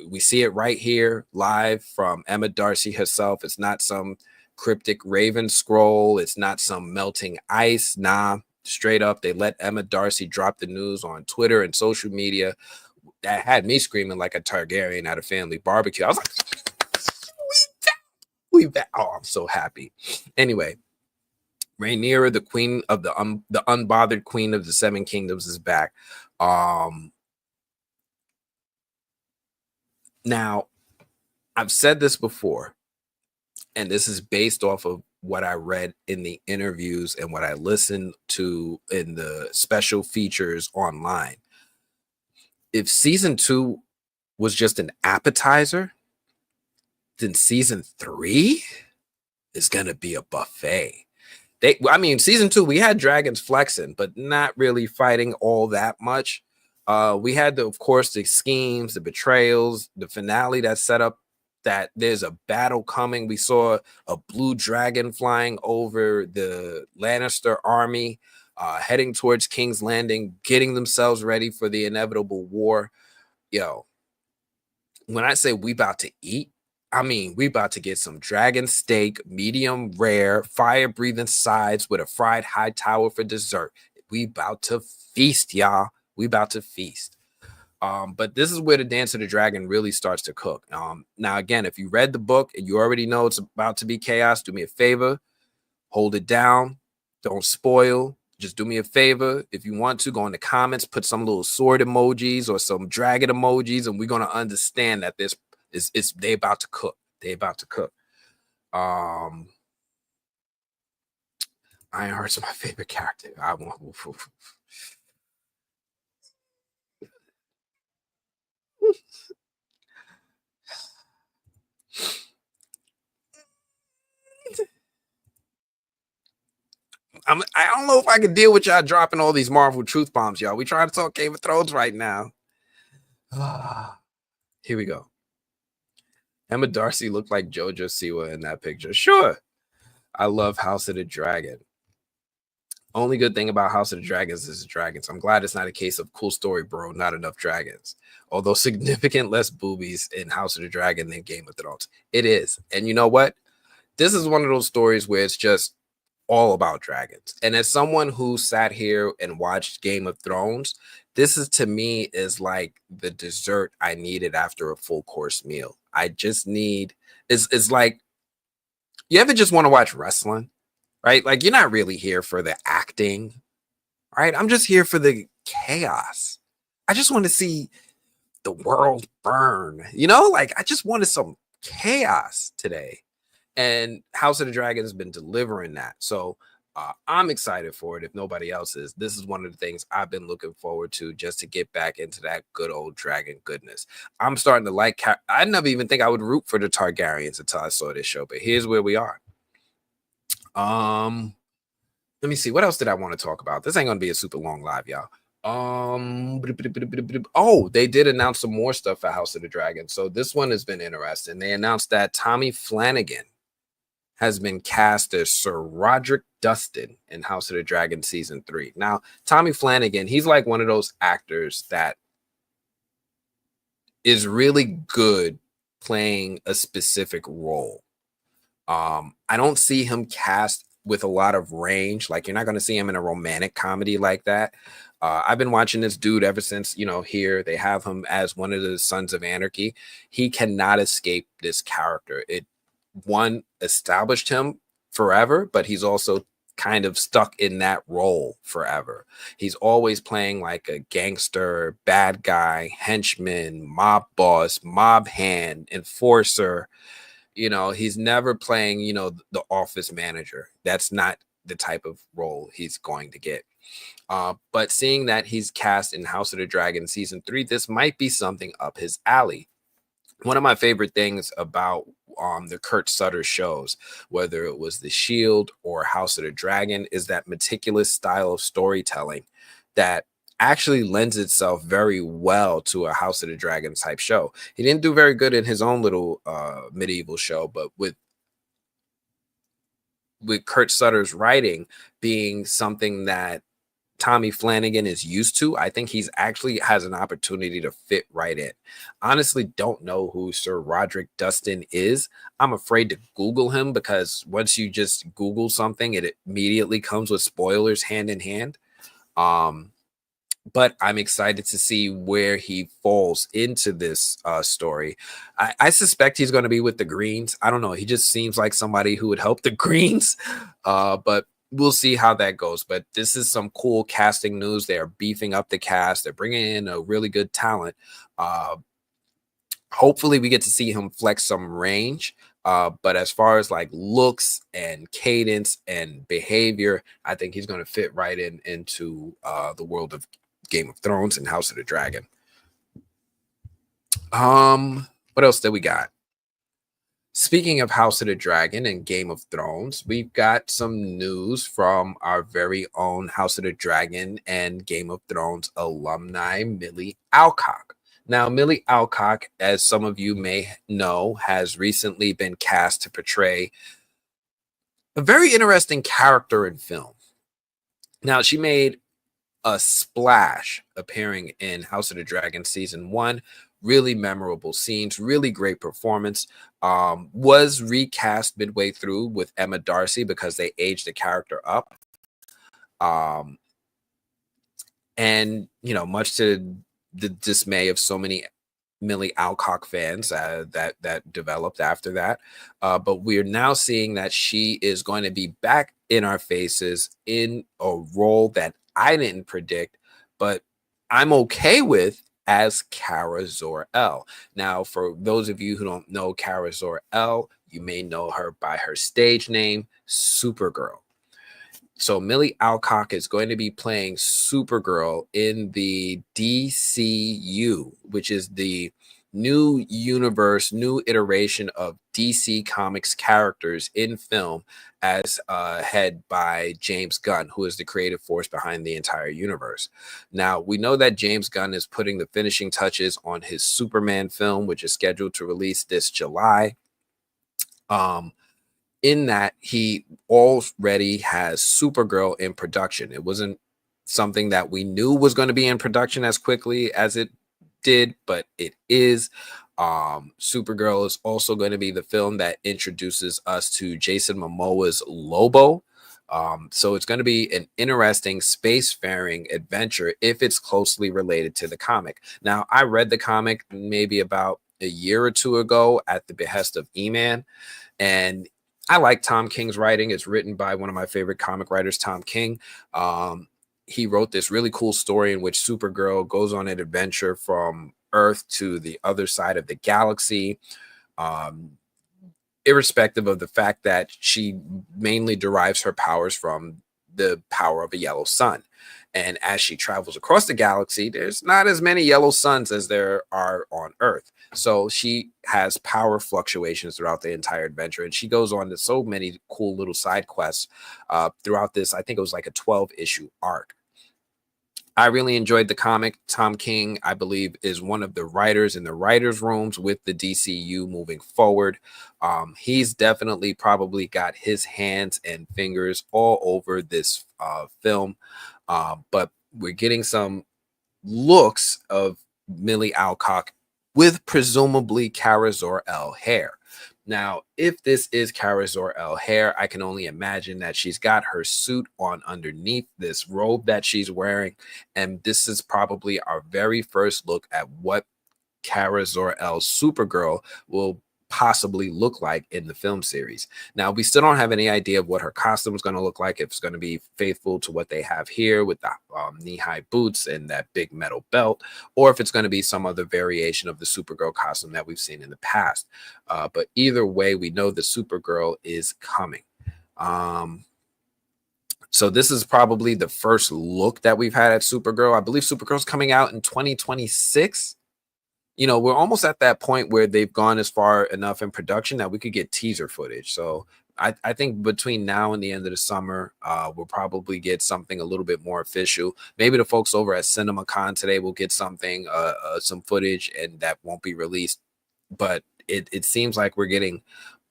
We see it right here live from Emma Darcy herself. It's not some cryptic raven scroll. It's not some melting ice. Nah, straight up. They let Emma Darcy drop the news on Twitter and social media. That had me screaming like a Targaryen at a family barbecue. I was like, we back. Oh, I'm so happy. Anyway, Rhaenyra, the queen of the unbothered queen of the Seven Kingdoms, is back. Now, I've said this before, and this is based off of what I read in the interviews and what I listened to in the special features online. If season 2 was just an appetizer, then season 3 is going to be a buffet. Season 2, we had dragons flexing, but not really fighting all that much. We had, of course, the schemes, the betrayals, the finale that set up that there's a battle coming. We saw a blue dragon flying over the Lannister army, heading towards King's Landing, getting themselves ready for the inevitable war. Yo, when I say we about to eat, I mean, we about to get some dragon steak, medium rare, fire-breathing sides with a fried high tower for dessert. We about to feast, y'all. We about to feast. But this is where the Dance of the Dragon really starts to cook. Now, again, if you read the book and you already know it's about to be chaos, do me a favor. Hold it down. Don't spoil. Just do me a favor. If you want to, go in the comments, put some little sword emojis or some dragon emojis, and we're going to understand that this they about to cook. They about to cook. Ironheart's my favorite character. I don't know if I can deal with y'all dropping all these Marvel truth bombs, y'all. We trying to talk Game of Thrones right now. Here we go. Emma Darcy looked like JoJo Siwa in that picture. Sure. I love House of the Dragon. Only good thing about House of the Dragons is the dragons. I'm glad it's not a case of cool story, bro, not enough dragons. Although significant less boobies in House of the Dragon than Game of Thrones. It is. And you know what? This is one of those stories where it's just all about dragons. And as someone who sat here and watched Game of Thrones, this is, to me, is like the dessert I needed after a full course meal. I just need, it's like, you ever just want to watch wrestling, right? Like, you're not really here for the acting, right? I'm just here for the chaos. I just want to see the world burn, like I just wanted some chaos today. And House of the Dragon has been delivering that. So I'm excited for it. If nobody else is, this is one of the things I've been looking forward to, just to get back into that good old dragon goodness. I'm starting to like, I never even think I would root for the Targaryens until I saw this show, but here's where we are. Let me see. What else did I want to talk about? This ain't going to be a super long live, y'all. Oh, they did announce some more stuff for House of the Dragon. So this one has been interesting. They announced that Tommy Flanagan has been cast as Sir Roderick Dustin in House of the Dragon season 3. Now, Tommy Flanagan, he's like one of those actors that is really good playing a specific role. I don't see him cast with a lot of range. Like, you're not going to see him in a romantic comedy like that. I've been watching this dude ever since, here they have him as one of the Sons of Anarchy. He cannot escape this character. It established him forever, but he's also kind of stuck in that role forever. He's always playing like a gangster, bad guy, henchman, mob boss, mob hand, enforcer. He's never playing, the office manager. That's not the type of role he's going to get. But seeing that he's cast in House of the Dragon season 3, this might be something up his alley. One of my favorite things about the Kurt Sutter shows, whether it was The Shield or House of the Dragon, is that meticulous style of storytelling that actually lends itself very well to a House of the Dragon type show. He didn't do very good in his own little medieval show, but with Kurt Sutter's writing being something that Tommy Flanagan is used to. I think he's actually has an opportunity to fit right in. Honestly, don't know who Sir Roderick Dustin is. I'm afraid to Google him because once you just Google something, it immediately comes with spoilers hand in hand. But I'm excited to see where he falls into this story. I suspect he's going to be with the Greens. I don't know. He just seems like somebody who would help the Greens. But we'll see how that goes. But this is some cool casting news. They are beefing up the cast. They're bringing in a really good talent. Hopefully we get to see him flex some range. But as far as like looks and cadence and behavior, I think he's going to fit right into the world of Game of Thrones and House of the Dragon. What else did we got? Speaking of House of the Dragon and Game of Thrones, we've got some news from our very own House of the Dragon and Game of Thrones alumni, Millie Alcock. Now, Millie Alcock, as some of you may know, has recently been cast to portray a very interesting character in film. Now, she made a splash appearing in House of the Dragon season 1. Really memorable scenes, really great performance. Was recast midway through with Emma Darcy because they aged the character up. And, you know, much to the dismay of so many Millie Alcock fans that developed after that. But we're now seeing that she is going to be back in our faces in a role that I didn't predict, but I'm okay with, as Kara Zor-El. Now, for those of you who don't know Kara Zor-El, you may know her by her stage name, Supergirl. So Millie Alcock is going to be playing Supergirl in the DCU, which is the new universe, new iteration of DC Comics characters in film, as head by James Gunn, who is the creative force behind the entire universe. Now, we know that James Gunn is putting the finishing touches on his Superman film, which is scheduled to release this July. In that, he already has Supergirl in production. It wasn't something that we knew was going to be in production as quickly as it did, but it is. Supergirl is also going to be the film that introduces us to Jason Momoa's Lobo. So it's going to be an interesting spacefaring adventure if it's closely related to the comic. Now, I read the comic maybe about a year or two ago at the behest of E-Man, and I like Tom King's writing. It's written by one of my favorite comic writers, Tom King. He wrote this really cool story in which Supergirl goes on an adventure from Earth to the other side of the galaxy, irrespective of the fact that she mainly derives her powers from the power of a yellow sun. And as she travels across the galaxy, there's not as many yellow suns as there are on Earth. So she has power fluctuations throughout the entire adventure. And she goes on to so many cool little side quests throughout this. I think it was like a 12-issue arc. I really enjoyed the comic. Tom King, I believe, is one of the writers in the writers' rooms with the DCU moving forward. He's definitely probably got his hands and fingers all over this film. But we're getting some looks of Millie Alcock with presumably Kara Zor-El hair. Now, if this is Kara Zor-El hair, I can only imagine that she's got her suit on underneath this robe that she's wearing. And this is probably our very first look at what Kara Zor-El's Supergirl will possibly look like in the film series. Now, we still don't have any idea of what her costume is going to look like, if it's going to be faithful to what they have here with the knee-high boots and that big metal belt, or if it's going to be some other variation of the Supergirl costume that we've seen in the past. But either way, we know the Supergirl is coming. So this is probably the first look that we've had at Supergirl. I believe Supergirl's coming out in 2026. You know, we're almost at that point where they've gone as far enough in production that we could get teaser footage. So I think between now and the end of the summer, we'll probably get something a little bit more official. Maybe the folks over at CinemaCon today will get something, some footage, and that won't be released. But it seems like we're getting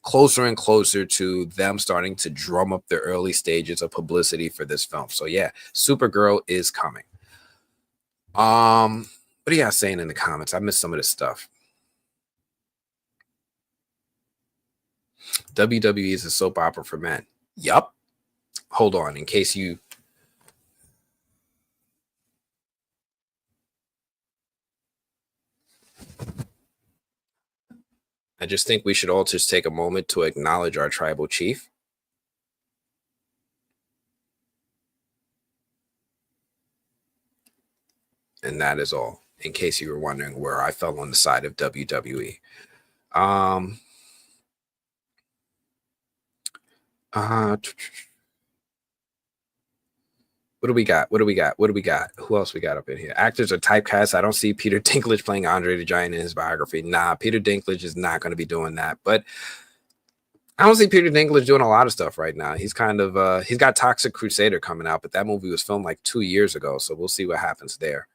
closer and closer to them starting to drum up the early stages of publicity for this film. So yeah, Supergirl is coming. What are y'all saying in the comments? I missed some of this stuff. WWE is a soap opera for men. Yup. Hold on, in case you. I just think we should all just take a moment to acknowledge our tribal chief. And that is all, in case you were wondering where I fell on the side of WWE. What do we got? What do we got? What do we got? Who else we got up in here? Actors are typecast. I don't see Peter Dinklage playing Andre the Giant in his biography. Nah, Peter Dinklage is not going to be doing that. But I don't see Peter Dinklage doing a lot of stuff right now. He's kind of he's got Toxic Crusader coming out, but that movie was filmed like 2 years ago, so we'll see what happens there.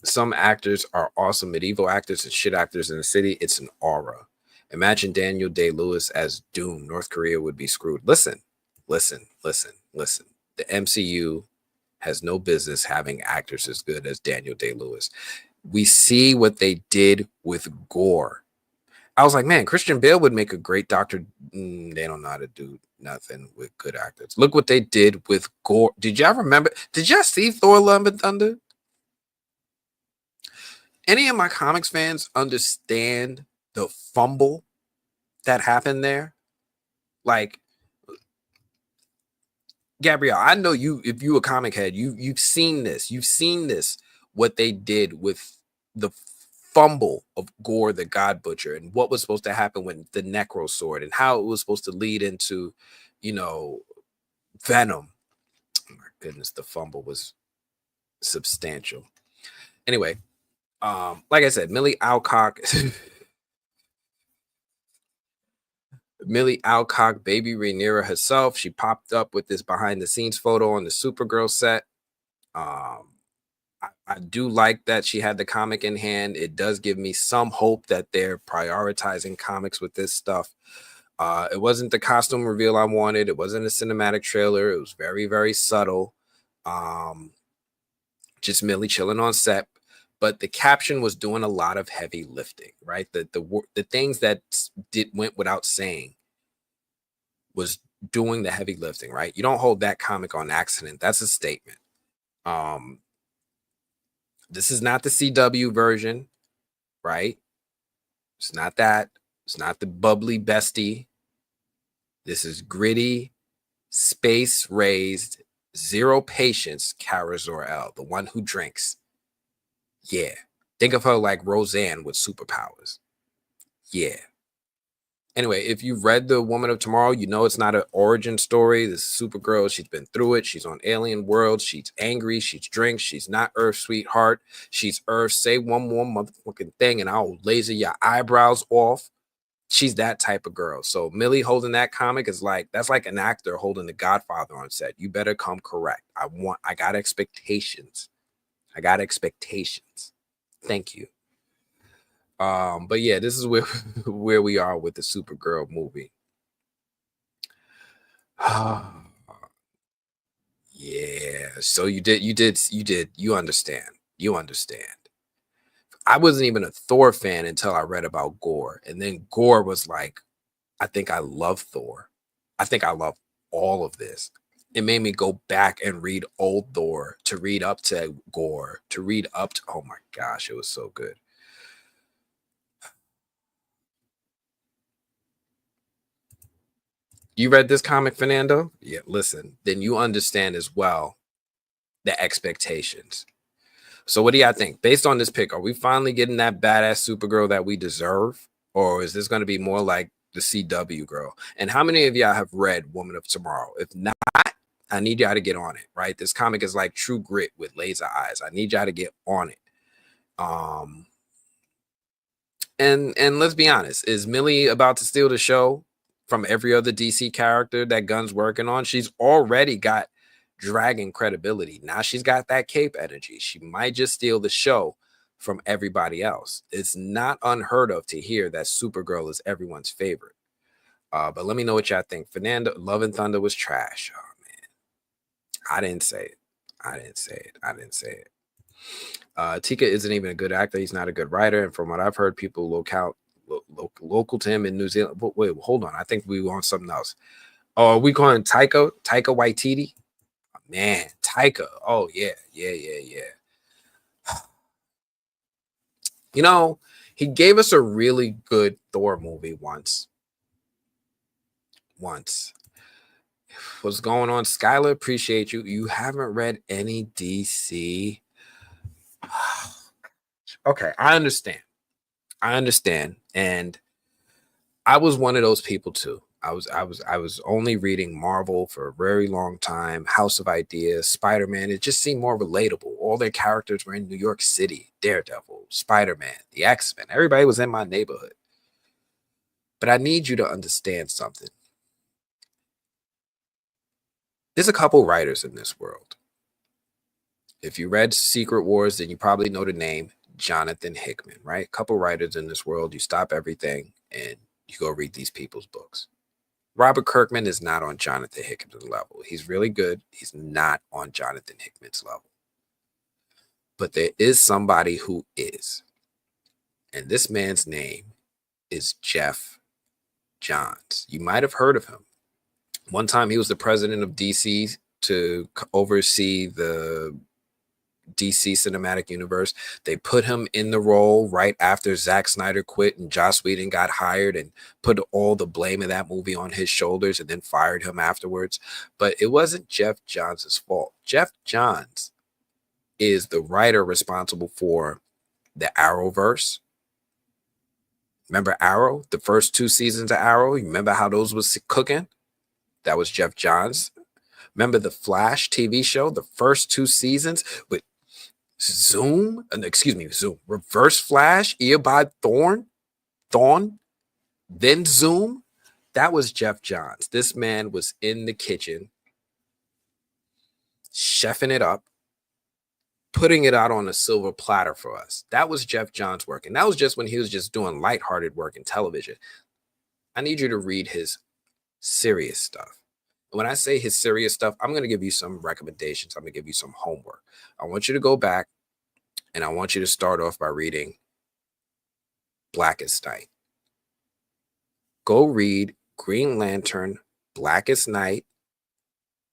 Some actors are awesome medieval actors and shit actors in the city. It's an aura. Imagine Daniel Day-Lewis as Doom. North Korea would be screwed. Listen. The MCU has no business having actors as good as Daniel Day-Lewis. We see what they did with Gore. I was like, man, Christian Bale would make a great Doctor. They don't know how to do nothing with good actors. Look what they did with Gore. Did y'all remember? Did y'all see Thor: Love and Thunder? Any of my comics fans understand the fumble that happened there? Like, Gabrielle, I know you, if you a comic head, you've seen this. You've seen this, what they did with the fumble of Gore the God Butcher and what was supposed to happen with the Necro Sword and how it was supposed to lead into, Venom. Oh my goodness, the fumble was substantial. Anyway, like I said, Millie Alcock, Baby Rhaenyra herself, she popped up with this behind the scenes photo on the Supergirl set. I do like that she had the comic in hand. It does give me some hope that they're prioritizing comics with this stuff. It wasn't the costume reveal I wanted. It wasn't a cinematic trailer. It was very, very subtle. Just Millie chilling on set. But the caption was doing a lot of heavy lifting, right? The things that went without saying was doing the heavy lifting, right? You don't hold that comic on accident. That's a statement. This is not the CW version, right? It's not that. It's not the bubbly bestie. This is gritty, space-raised, zero patience Kara Zor-El, the one who drinks. Yeah. Think of her like Roseanne with superpowers. Yeah. Anyway, if you've read The Woman of Tomorrow, you know it's not an origin story. This is Supergirl. She's been through it. She's on alien worlds. She's angry. She's drinks. She's not Earth's sweetheart. She's Earth. Say one more motherfucking thing and I'll laser your eyebrows off. She's that type of girl. So Millie holding that comic is like, that's like an actor holding The Godfather on set. You better come correct. I got expectations. Thank you. But yeah, this is where we are with the Supergirl movie. Yeah. So you understand. I wasn't even a Thor fan until I read about Gore. And then Gore was like, I think I love Thor. I think I love all of this. It made me go back and read old Thor, to read up to Gore, to read up to, oh my gosh, it was so good. You read this comic, Fernando? Yeah, listen, then you understand as well the expectations. So what do y'all think? Based on this pick, are we finally getting that badass Supergirl that we deserve? Or is this going to be more like the CW girl? And how many of y'all have read Woman of Tomorrow? If not, I need y'all to get on it, right? This comic is like True Grit with laser eyes. I need y'all to get on it. And let's be honest, is Millie about to steal the show from every other DC character that Gunn's working on? She's already got dragon credibility. Now she's got that cape energy. She might just steal the show from everybody else. It's not unheard of to hear that Supergirl is everyone's favorite. But let me know what y'all think. Fernando, Love and Thunder was trash. Oh man, I didn't say it. I didn't say it. Tika isn't even a good actor. He's not a good writer. And from what I've heard, people local to him in New Zealand. Wait, hold on. I think we want something else. Oh, are we calling Taika Waititi? Man, Taika. Oh yeah. You know, he gave us a really good Thor movie once. What's going on, Skylar? Appreciate you. You haven't read any DC. Okay, I understand. And I was one of those people too. I was only reading Marvel for a very long time. House of Ideas, Spider-Man. It just seemed more relatable. All their characters were in New York City. Daredevil, Spider-Man, the X-Men. Everybody was in my neighborhood. But I need you to understand something. There's a couple writers in this world. If you read Secret Wars, then you probably know the name Jonathan Hickman, right? A couple writers in this world. You stop everything and you go read these people's books. Robert Kirkman is not on Jonathan Hickman's level. He's really good. He's not on Jonathan Hickman's level. But there is somebody who is. And this man's name is Jeff Johns. You might have heard of him. One time he was the president of DC to oversee the DC cinematic universe. They put him in the role right after Zack Snyder quit and Joss Whedon got hired and put all the blame of that movie on his shoulders and then fired him afterwards. But it wasn't Jeff Johns' fault. Jeff Johns is the writer responsible for the Arrowverse. Remember Arrow? The first 2 seasons of Arrow? You remember how those was cooking? That was Jeff Johns. Remember the Flash TV show? The first 2 seasons with Zoom, Reverse Flash, Eobard Thawne, then Zoom. That was Jeff Johns. This man was in the kitchen, chefing it up, putting it out on a silver platter for us. That was Jeff Johns' work. And that was just when he was just doing lighthearted work in television. I need you to read his serious stuff. When I say his serious stuff, I'm going to give you some recommendations. I'm going to give you some homework. I want you to go back and I want you to start off by reading Blackest Night. Go read Green Lantern, Blackest Night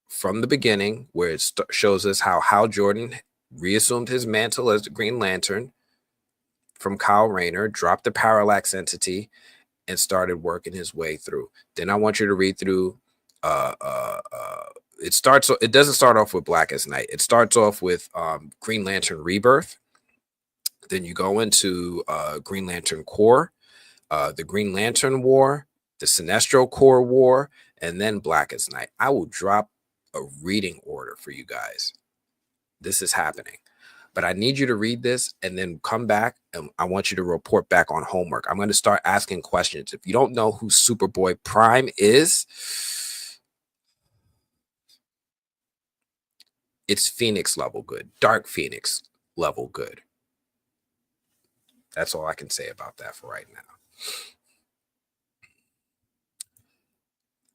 from the beginning, where it shows us how Hal Jordan reassumed his mantle as the Green Lantern from Kyle Rayner, dropped the Parallax entity, and started working his way through. Then I want you to read through it doesn't start off with Blackest Night. It starts off with Green Lantern Rebirth. Then you go into Green Lantern Corps, the Green Lantern War, the Sinestro Corps War, and then Blackest Night. I will drop a reading order for you guys. This is happening. But I need you to read this and then come back, and I want you to report back on homework. I'm going to start asking questions. If you don't know who Superboy Prime is, it's Phoenix level good, Dark Phoenix level good. That's all I can say about that for right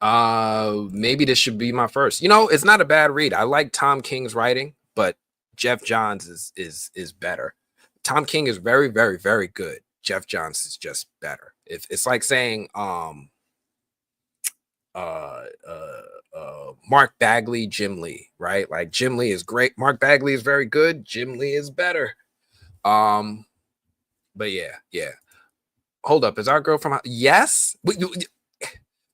now. Maybe this should be my first. It's not a bad read. I like Tom King's writing, but Jeff Johns is better. Tom King is very, very, very good. Jeff Johns is just better. If it's like saying Mark Bagley, Jim Lee, right? Like Jim Lee is great. Mark Bagley is very good. Jim Lee is better. But yeah. Hold up. Is our girl from? Yes.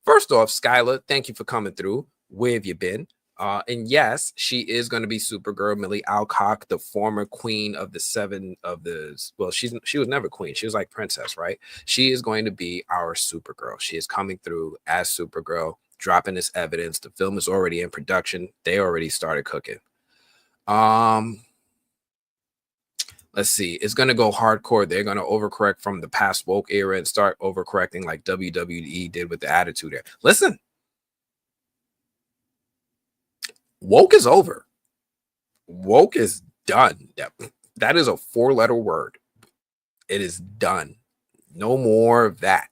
First off, Skylar, thank you for coming through. Where have you been? And yes, she is going to be Supergirl. Millie Alcock, the former queen of the she was never queen. She was like princess, right? She is going to be our Supergirl. She is coming through as Supergirl, dropping this evidence. The film is already in production. They already started cooking. Let's see. It's going to go hardcore. They're going to overcorrect from the past woke era and start overcorrecting like WWE did with the Attitude Era. Listen. Woke is over. Woke is done. That is a 4-letter word. It is done. No more of that.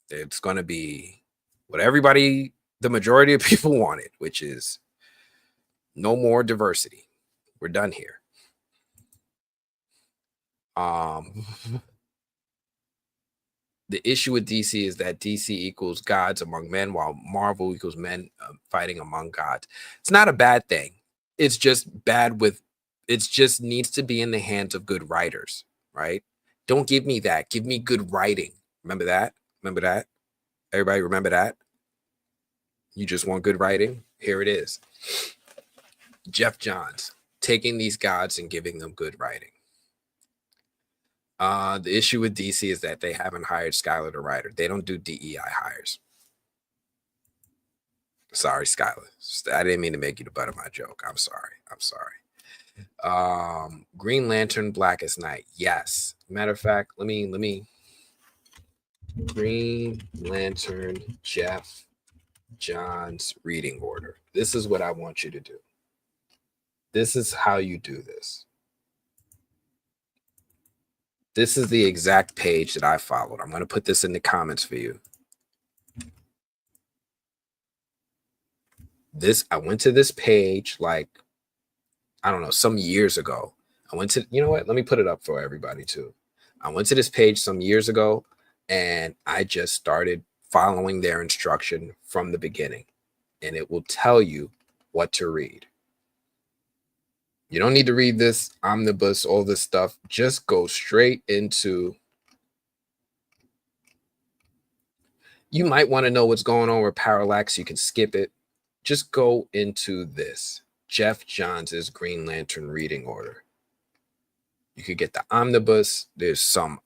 It's going to be what everybody, the majority of people wanted, which is no more diversity. We're done here. The issue with DC is that DC equals gods among men, while Marvel equals men fighting among gods. It's not a bad thing. It's just bad with, it just needs to be in the hands of good writers, right? Don't give me that. Give me good writing. Remember that? Remember that? Everybody remember that? You just want good writing? Here it is. Jeff Johns taking these gods and giving them good writing. The issue with DC is that they haven't hired Skylar the writer. They don't do DEI hires. Sorry, Skylar. I didn't mean to make you the butt of my joke. I'm sorry. I'm sorry. Green Lantern, Blackest Night. Yes. Matter of fact, let me. Green Lantern, Jeff Johns reading order. This is what I want you to do. This is how you do this. This is the exact page that I followed. I'm going to put this in the comments for you. I went to this page like, I don't know, some years ago. I went to, you know what? Let me put it up for everybody too. I went to this page some years ago and I just started following their instruction from the beginning. And it will tell you what to read. You don't need to read this omnibus, all this stuff. Just go straight into. You might want to know what's going on with Parallax. You can skip it. Just go into this. Jeff Johns' Green Lantern reading order. You could get the omnibus. There's some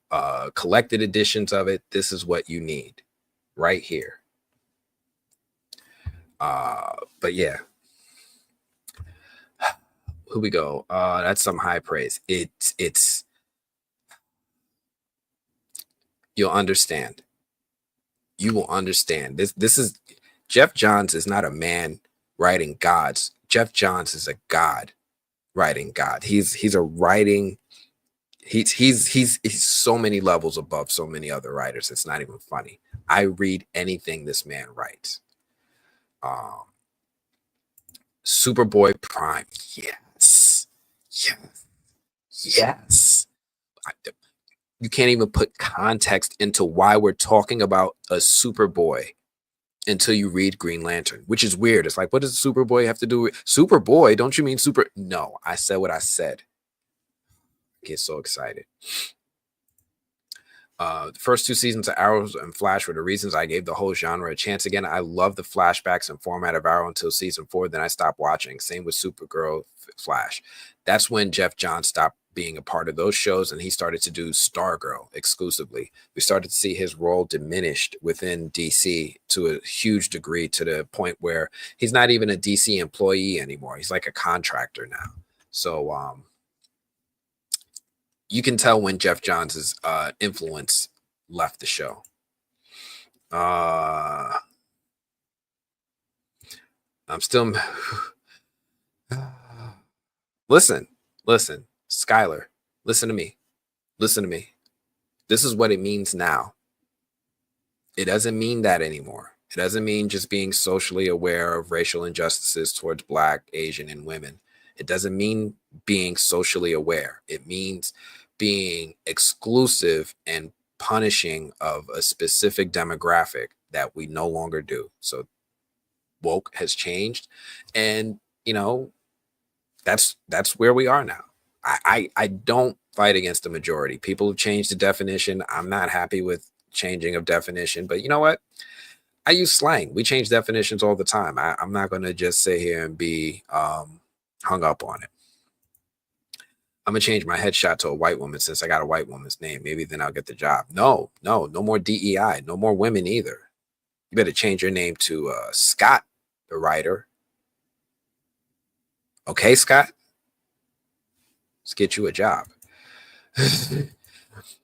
collected editions of it. This is what you need right here. But yeah. Here we go. That's some high praise. It's you'll understand. You will understand. This is Jeff Johns is not a man writing gods. Jeff Johns is a god writing God. He's a writing. He's so many levels above so many other writers. It's not even funny. I read anything this man writes. Superboy Prime. Yes. You can't even put context into why we're talking about a Superboy until you read Green Lantern, which is weird. It's like, what does Superboy have to do with Superboy? Don't you mean super? No, I said what I said. I get so excited. The first two seasons of Arrow and Flash were the reasons I gave the whole genre a chance again. I love the flashbacks and format of Arrow until season 4. Then I stopped watching. Same with Supergirl, Flash. That's when Jeff Johns stopped being a part of those shows and he started to do Stargirl exclusively. We started to see his role diminished within DC to a huge degree, to the point where he's not even a DC employee anymore. He's like a contractor now. So you can tell when Jeff Johns' influence left the show. I'm still. Listen, Skylar, listen to me. This is what it means now. It doesn't mean that anymore. It doesn't mean just being socially aware of racial injustices towards Black, Asian, and women. It doesn't mean being socially aware. It means being exclusive and punishing of a specific demographic that we no longer do. So woke has changed, and that's where we are now. I don't fight against the majority. People have changed the definition. I'm not happy with changing of definition, but you know what? I use slang. We change definitions all the time. I'm not going to just sit here and be hung up on it. I'm going to change my headshot to a white woman since I got a white woman's name. Maybe then I'll get the job. No more DEI. No more women either. You better change your name to Scott, the writer. Okay, Scott? Let's get you a job.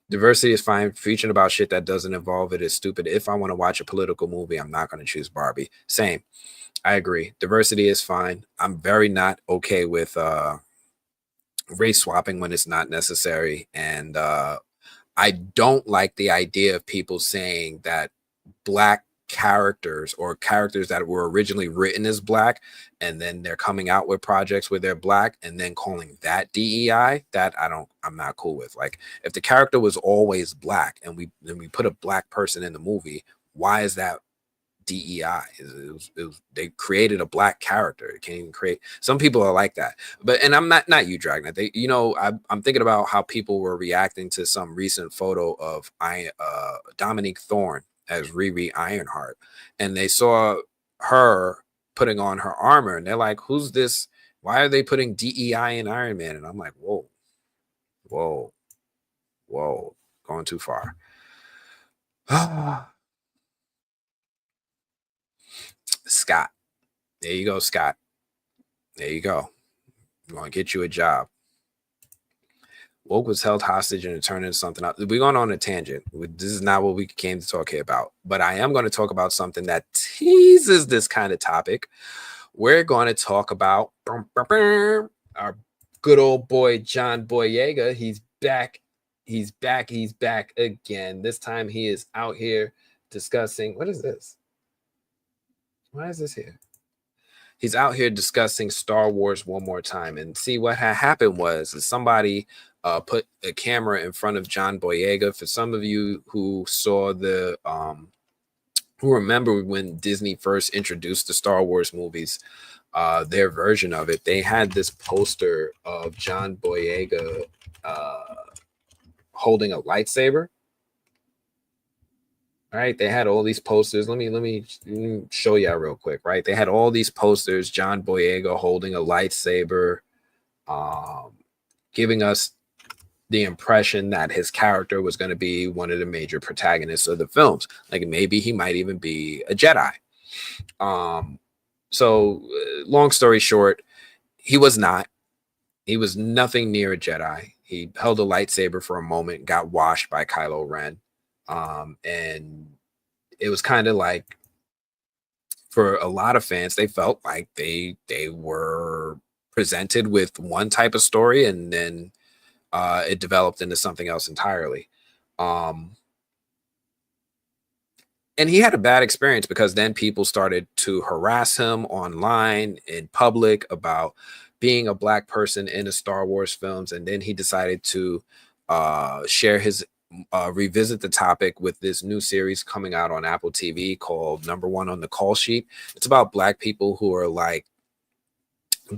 Diversity is fine. Preaching about shit that doesn't involve it is stupid. If I want to watch a political movie, I'm not going to choose Barbie. Same. I agree. Diversity is fine. I'm very not okay with race swapping when it's not necessary. And I don't like the idea of people saying that black characters or characters that were originally written as black and then they're coming out with projects where they're black and then calling that DEI. That I'm not cool with. Like, if the character was always black and we put a black person in the movie, why is that DEI? They created a black character. It can't even create. Some people are like that, but and I'm not you, Dragnet. They, I'm thinking about how people were reacting to some recent photo of Dominique Thorne as Riri Ironheart, and they saw her putting on her armor, and they're like, "Who's this? Why are they putting DEI in Iron Man?" And I'm like, "Whoa, whoa, whoa, going too far." Scott, there you go, Scott. There you go. I'm gonna get you a job. Woke was held hostage and it turned into something else. We're going on a tangent. This is not what we came to talk here about. But I am going to talk about something that teases this kind of topic. We're going to talk about our good old boy John Boyega. He's back. He's back. He's back again. This time he is out here discussing. What is this? Why is this here? He's out here discussing Star Wars one more time. And see, what had happened was somebody put a camera in front of John Boyega. For some of you who saw who remember when Disney first introduced the Star Wars movies, their version of it, they had this poster of John Boyega holding a lightsaber. Right, they had all these posters. Let me show y'all real quick. Right, they had all these posters. John Boyega holding a lightsaber, giving us the impression that his character was going to be one of the major protagonists of the films. Like, maybe he might even be a Jedi. So, long story short, he was not. He was nothing near a Jedi. He held a lightsaber for a moment, got washed by Kylo Ren. And it was kind of like, for a lot of fans, they felt like they were presented with one type of story, and then it developed into something else entirely. And he had a bad experience because then people started to harass him online in public about being a black person in the Star Wars films. And then he decided to revisit the topic with this new series coming out on Apple TV called Number One on the Call Sheet. It's about black people who are like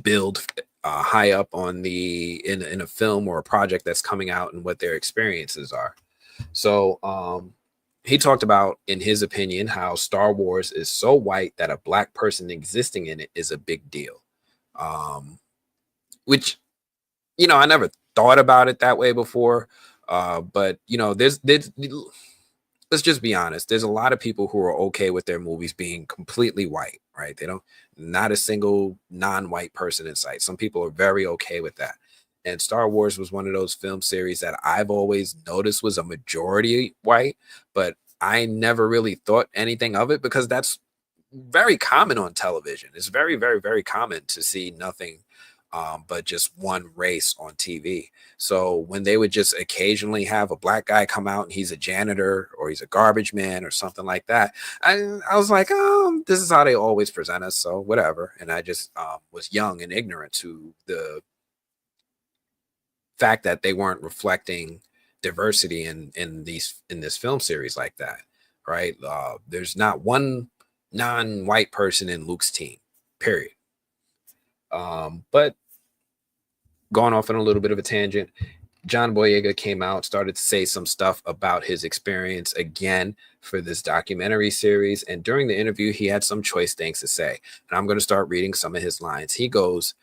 billed high up on in a film or a project that's coming out and what their experiences are. So he talked about, in his opinion, how Star Wars is so white that a black person existing in it is a big deal. Which, I never thought about it that way before. But there's let's just be honest. There's a lot of people who are okay with their movies being completely white, right? Not a single non-white person in sight. Some people are very okay with that. And Star Wars was one of those film series that I've always noticed was a majority white, but I never really thought anything of it because that's very common on television. It's very, very, very common to see nothing but just one race on TV. So when they would just occasionally have a black guy come out and he's a janitor or he's a garbage man or something like that, I was like, this is how they always present us, so whatever. And I just was young and ignorant to the fact that they weren't reflecting diversity in this film series like that, right? There's not one non-white person in Luke's team, period. But going off on a little bit of a tangent, John Boyega came out, started to say some stuff about his experience again for this documentary series. And during the interview, he had some choice things to say. And I'm going to start reading some of his lines. He goes,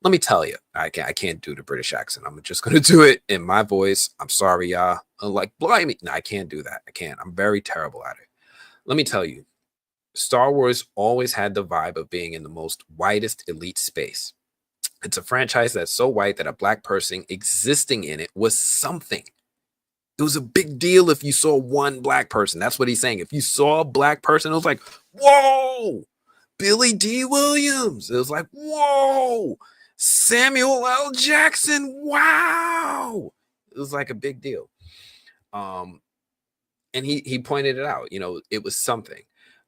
"Let me tell you, I can't do the British accent. I'm just going to do it in my voice. I'm sorry, y'all. Like, blimey. No, I can't do that. I can't. I'm very terrible at it. Let me tell you, Star Wars always had the vibe of being in the most whitest elite space. It's a franchise that's so white that a black person existing in it was something. It was a big deal if you saw one black person." That's what he's saying. If you saw a black person, it was like, whoa, Billy D. Williams. It was like, whoa, Samuel L. Jackson. Wow. It was like a big deal. And he pointed it out. It was something.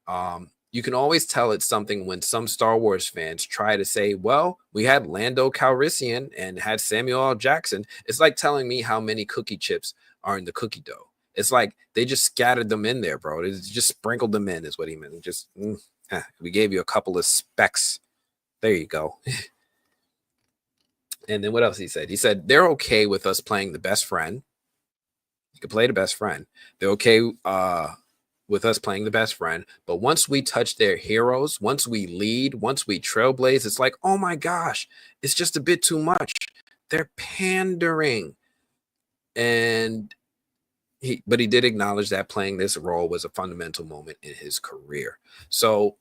You can always tell it's something when some Star Wars fans try to say, well, we had Lando Calrissian and had Samuel L. Jackson. It's like telling me how many cookie chips are in the cookie dough. It's like they just scattered them in there, bro. They just sprinkled them in, is what he meant. We gave you a couple of specks. There you go. And then what else he said? He said, they're okay with us playing the best friend. You can play the best friend. They're okay with us playing the best friend. But once we touch their heroes, once we lead, once we trailblaze, it's like, oh my gosh, it's just a bit too much. They're pandering. But he did acknowledge that playing this role was a fundamental moment in his career. So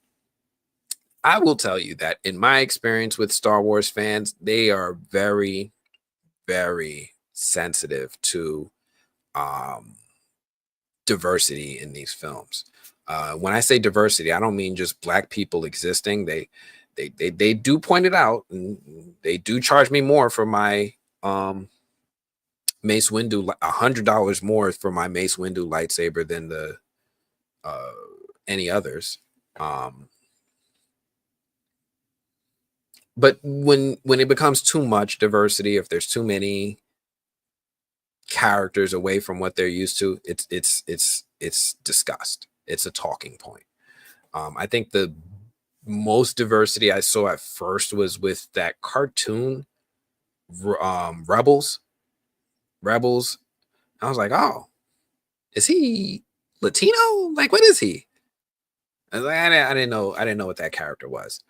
I will tell you that in my experience with Star Wars fans, they are very, very sensitive to diversity in these films. When I say diversity, I don't mean just Black people existing. They do point it out, and they do charge me more for my Mace Windu, $100 more for my Mace Windu lightsaber than the any others. But when it becomes too much diversity, if there's too many characters away from what they're used to, it's discussed. It's a talking point. I think the most diversity I saw at first was with that cartoon, Rebels. I was like, oh, is he Latino? Like, what is he? I didn't know what that character was.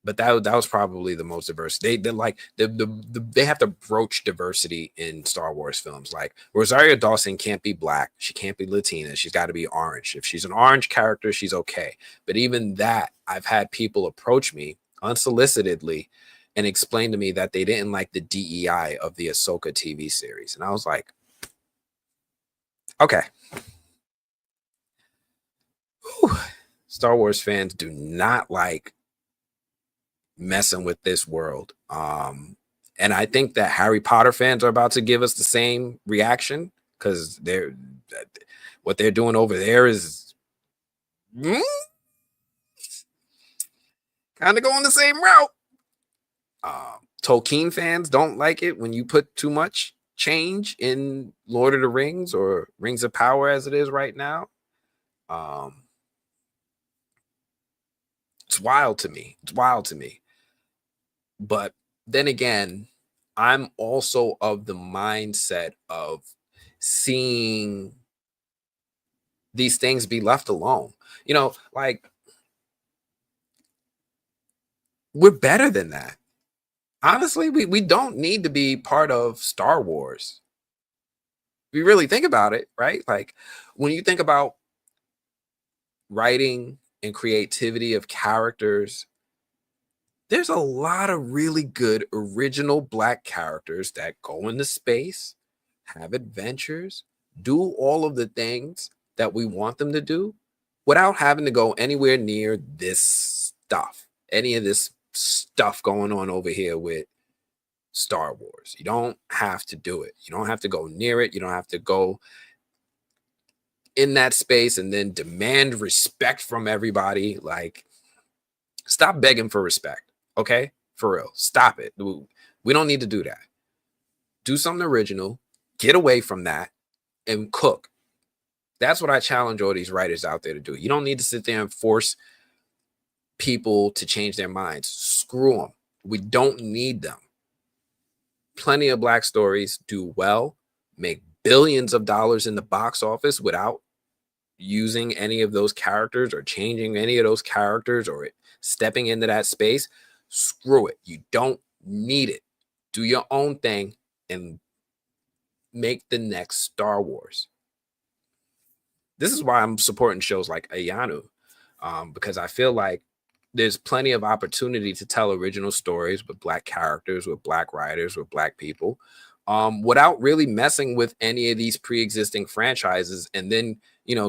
But that was probably the most diverse. They have to broach diversity in Star Wars films. Like Rosario Dawson can't be Black, she can't be Latina, she's got to be orange. If she's an orange character, she's okay. But even that, I've had people approach me unsolicitedly and explain to me that they didn't like the DEI of the Ahsoka TV series, and I was like, okay. Whew. Star Wars fans do not like messing with this world. And I think that Harry Potter fans are about to give us the same reaction, because what they're doing over there is kind of going the same route. Tolkien fans don't like it when you put too much change in Lord of the Rings or Rings of Power as it is right now. It's wild to me. But then again, I'm also of the mindset of seeing these things be left alone. Like, we're better than that. Honestly, we don't need to be part of Star Wars. If you really think about it, right? Like, when you think about writing and creativity of characters, there's a lot of really good original Black characters that go into space, have adventures, do all of the things that we want them to do without having to go anywhere near this stuff, any of this stuff going on over here with Star Wars. You don't have to do it. You don't have to go near it. You don't have to go in that space and then demand respect from everybody. Like, stop begging for respect. Okay? For real. Stop it. We don't need to do that. Do something original. Get away from that and cook. That's what I challenge all these writers out there to do. You don't need to sit there and force people to change their minds. Screw them. We don't need them. Plenty of Black stories do well, make billions of dollars in the box office without using any of those characters or changing any of those characters or stepping into that space. Screw it. You don't need it. Do your own thing and make the next Star Wars. This is why I'm supporting shows like Ayanu, because I feel like there's plenty of opportunity to tell original stories with Black characters, with Black writers, with Black people, without really messing with any of these pre-existing franchises, and then,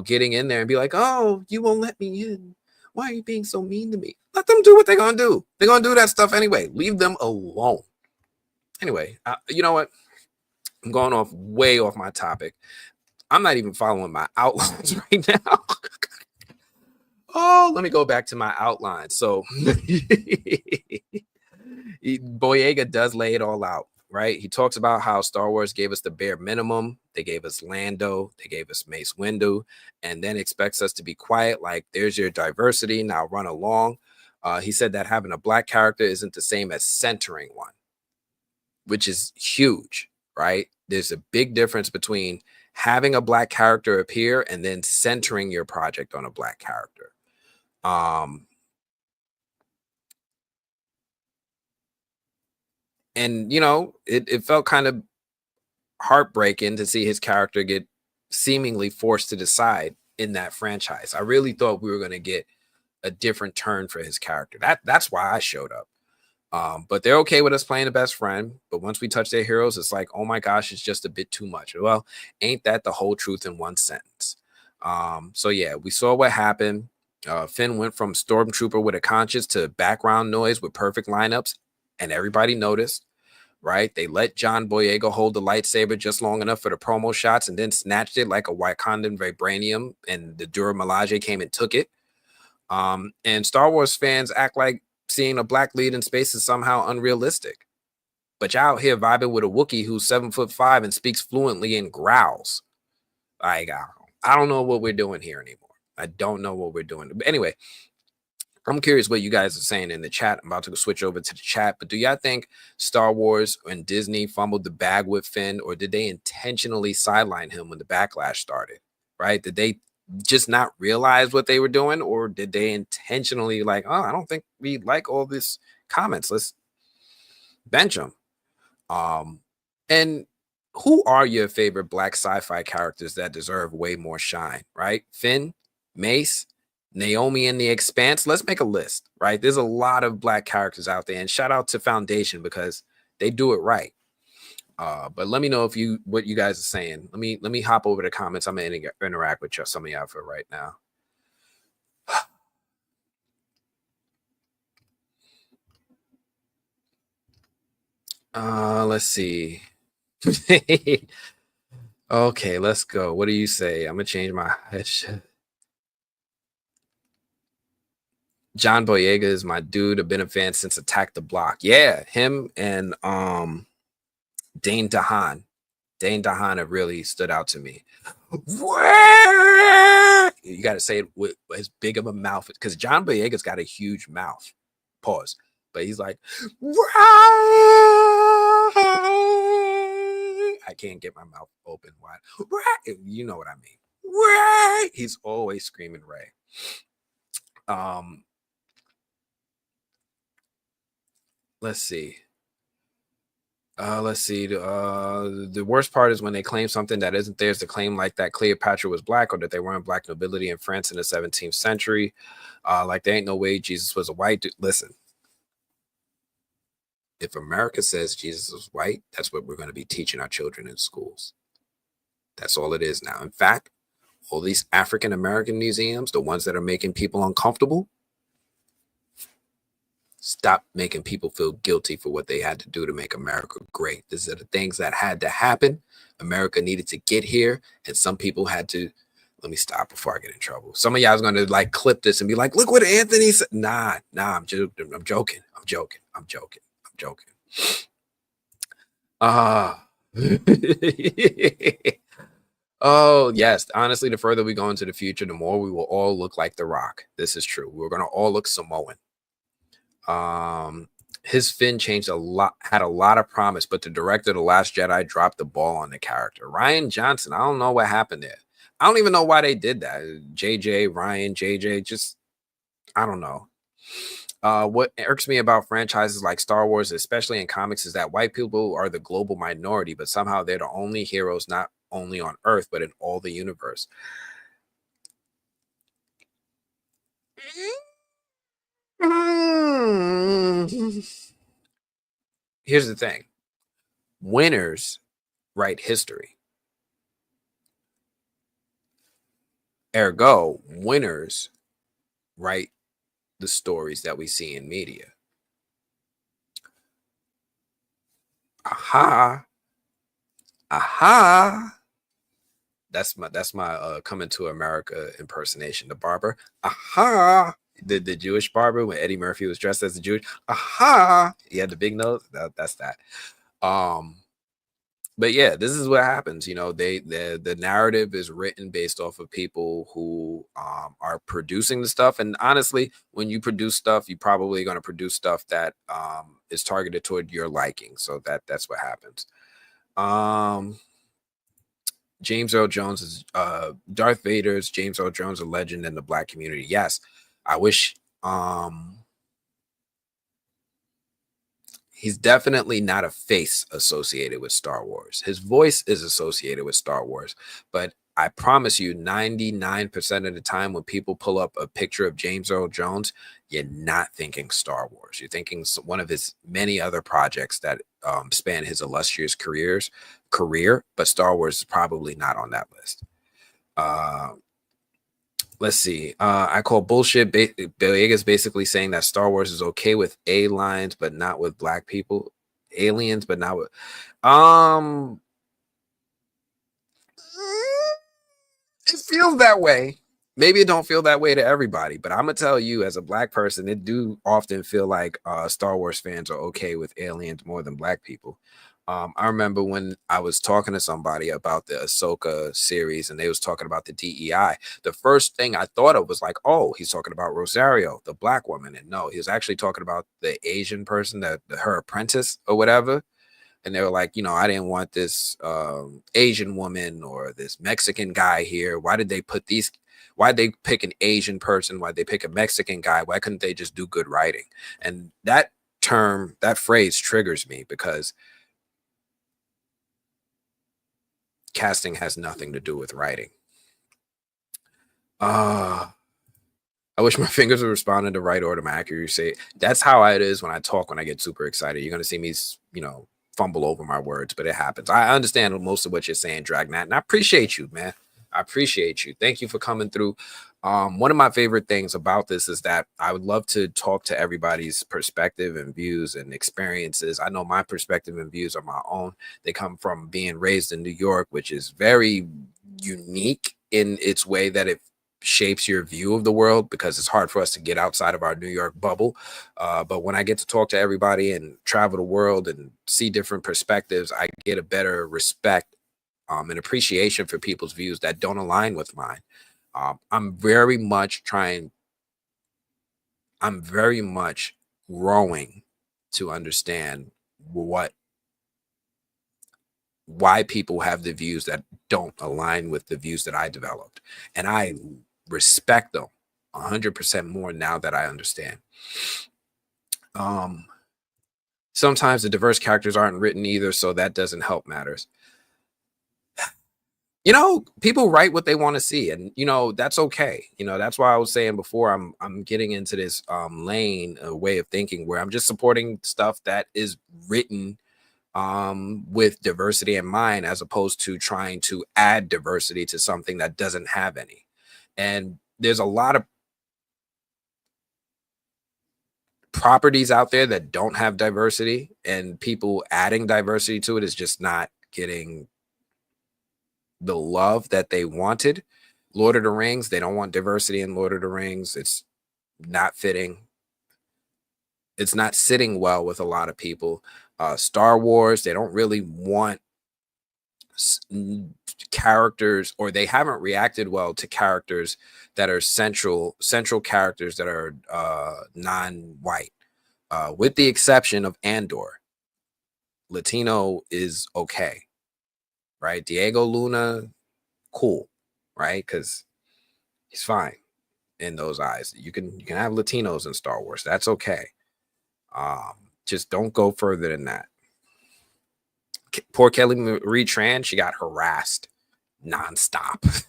getting in there and be like, oh, you won't let me in. Why are you being so mean to me? Let them do what they're going to do. They're going to do that stuff anyway. Leave them alone. Anyway, you know what? I'm going off way off my topic. I'm not even following my outlines right now. Oh, let me go back to my outline. So Boyega does lay it all out, right? He talks about how Star Wars gave us the bare minimum. They gave us Lando, they gave us Mace Windu, and then expects us to be quiet. Like, there's your diversity. Now run along. He said that having a black character isn't the same as centering one, which is huge, right? There's a big difference between having a black character appear and then centering your project on a black character. And it felt kind of heartbreaking to see his character get seemingly forced to decide in that franchise. I really thought we were going to get a different turn for his character. That's why I showed up. But they're okay with us playing the best friend. But once we touch their heroes, it's like, oh my gosh, it's just a bit too much. Well, ain't that the whole truth in one sentence? So yeah, we saw what happened. Finn went from stormtrooper with a conscience to background noise with perfect lineups, and everybody noticed, right? They let John Boyega hold the lightsaber just long enough for the promo shots and then snatched it like a Wakandan vibranium, and the Dura Milaje came and took it. And Star Wars fans act like seeing a black lead in space is somehow unrealistic. But y'all out here vibing with a Wookiee who's 7'5" and speaks fluently and growls. Like, I don't know what we're doing here anymore. I don't know what we're doing. But anyway, I'm curious what you guys are saying in the chat. I'm about to switch over to the chat. But do y'all think Star Wars and Disney fumbled the bag with Finn, or did they intentionally sideline him when the backlash started? Right? Did they just not realize what they were doing, or did they intentionally like, oh, I don't think we like all this comments, let's bench him? And who are your favorite black sci-fi characters that deserve way more shine? Right? Finn, Mace, Naomi in The Expanse. Let's make a list, right? There's a lot of black characters out there, and shout out to Foundation because they do it right. But let me know what you guys are saying. Let me hop over the comments. I'm gonna interact with some of y'all for right now. Let's see. Okay, let's go. What do you say? I'm gonna change my headshot. John Boyega is my dude. I've been a fan since Attack the Block. Yeah, him and Dane DeHaan. Dane DeHaan have really stood out to me. You got to say it with as big of a mouth because John Boyega's got a huge mouth. Pause. But he's like, I can't get my mouth open wide. You know what I mean. He's always screaming Ray. Let's see. The worst part is when they claim something that isn't theirs to claim, like that Cleopatra was black or that they weren't black nobility in France in the 17th century. Like there ain't no way Jesus was a white dude. Listen, if America says Jesus was white, that's what we're going to be teaching our children in schools. That's all it is now. In fact, all these African American museums, the ones that are making people uncomfortable, stop making people feel guilty for what they had to do to make America great. These are the things that had to happen. America needed to get here, and some people had to. Let me stop before I get in trouble. Some of y'all is going to like clip this and be like, "Look what Anthony said." Nah, I'm joking. I'm joking. Oh yes, honestly, the further we go into the future, the more we will all look like The Rock. This is true. We're going to all look Samoan. His Finn changed a lot, had a lot of promise, but the director of The Last Jedi dropped the ball on the character. Rian Johnson, I don't know what happened there. I don't even know why they did that. JJ, just I don't know. What irks me about franchises like Star Wars, especially in comics, is that white people are the global minority, but somehow they're the only heroes, not only on Earth, but in all the universe. Here's the thing. Winners write history. Ergo, winners write the stories that we see in media. Aha. Aha. That's my Coming to America impersonation. The barber. Aha. The Jewish barber when Eddie Murphy was dressed as a Jewish. Aha. He had the big nose. That's that. But yeah, this is what happens. The narrative is written based off of people who are producing the stuff. And honestly, when you produce stuff, you're probably going to produce stuff that is targeted toward your liking. So that's what happens. James Earl Jones is Darth Vader's James Earl Jones, a legend in the Black community. Yes, I wish. He's definitely not a face associated with Star Wars. His voice is associated with Star Wars, but I promise you 99% of the time when people pull up a picture of James Earl Jones, you're not thinking Star Wars. You're thinking one of his many other projects that span his illustrious career, but Star Wars is probably not on that list. Let's see. I call bullshit. Boyega's basically saying that Star Wars is okay with aliens, but not with black people. Aliens, but not with. It feels that way. Maybe it don't feel that way to everybody, but I'm gonna tell you, as a black person, it do often feel like Star Wars fans are okay with aliens more than black people. I remember when I was talking to somebody about the Ahsoka series and they was talking about the DEI. The first thing I thought of was like, oh, he's talking about Rosario, the black woman. And no, he was actually talking about the Asian person, her apprentice or whatever. And they were like, I didn't want this Asian woman or this Mexican guy here. Why did they pick an Asian person? Why'd they pick a Mexican guy? Why couldn't they just do good writing? And that phrase triggers me because casting has nothing to do with writing. I wish my fingers would respond in the right order, my accuracy. That's how it is when I talk, when I get super excited. You're going to see me, fumble over my words, but it happens. I understand most of what you're saying, Dragnat, and I appreciate you, man. I appreciate you. Thank you for coming through. One of my favorite things about this is that I would love to talk to everybody's perspective and views and experiences. I know my perspective and views are my own. They come from being raised in New York, which is very unique in its way that it shapes your view of the world, because it's hard for us to get outside of our New York bubble. But when I get to talk to everybody and travel the world and see different perspectives, I get a better respect and appreciation for people's views that don't align with mine. I'm very much growing to understand why people have the views that don't align with the views that I developed. And I respect them 100% more now that I understand. Sometimes the diverse characters aren't written either, so that doesn't help matters. People write what they want to see, and that's okay. That's why I was saying before, I'm getting into this lane, a way of thinking where I'm just supporting stuff that is written with diversity in mind, as opposed to trying to add diversity to something that doesn't have any. And there's a lot of properties out there that don't have diversity, and people adding diversity to it is just not getting the love that they wanted. Lord of the Rings, they don't want diversity in Lord of the Rings. It's not fitting. It's not sitting well with a lot of people. Star Wars, they don't really want characters, or they haven't reacted well to characters that are central characters that are non-white, with the exception of Andor. Latino is okay, right? Diego Luna, cool, right? Because he's fine in those eyes. You can have Latinos in Star Wars. That's okay. Just don't go further than that. Poor Kelly Marie Tran, she got harassed nonstop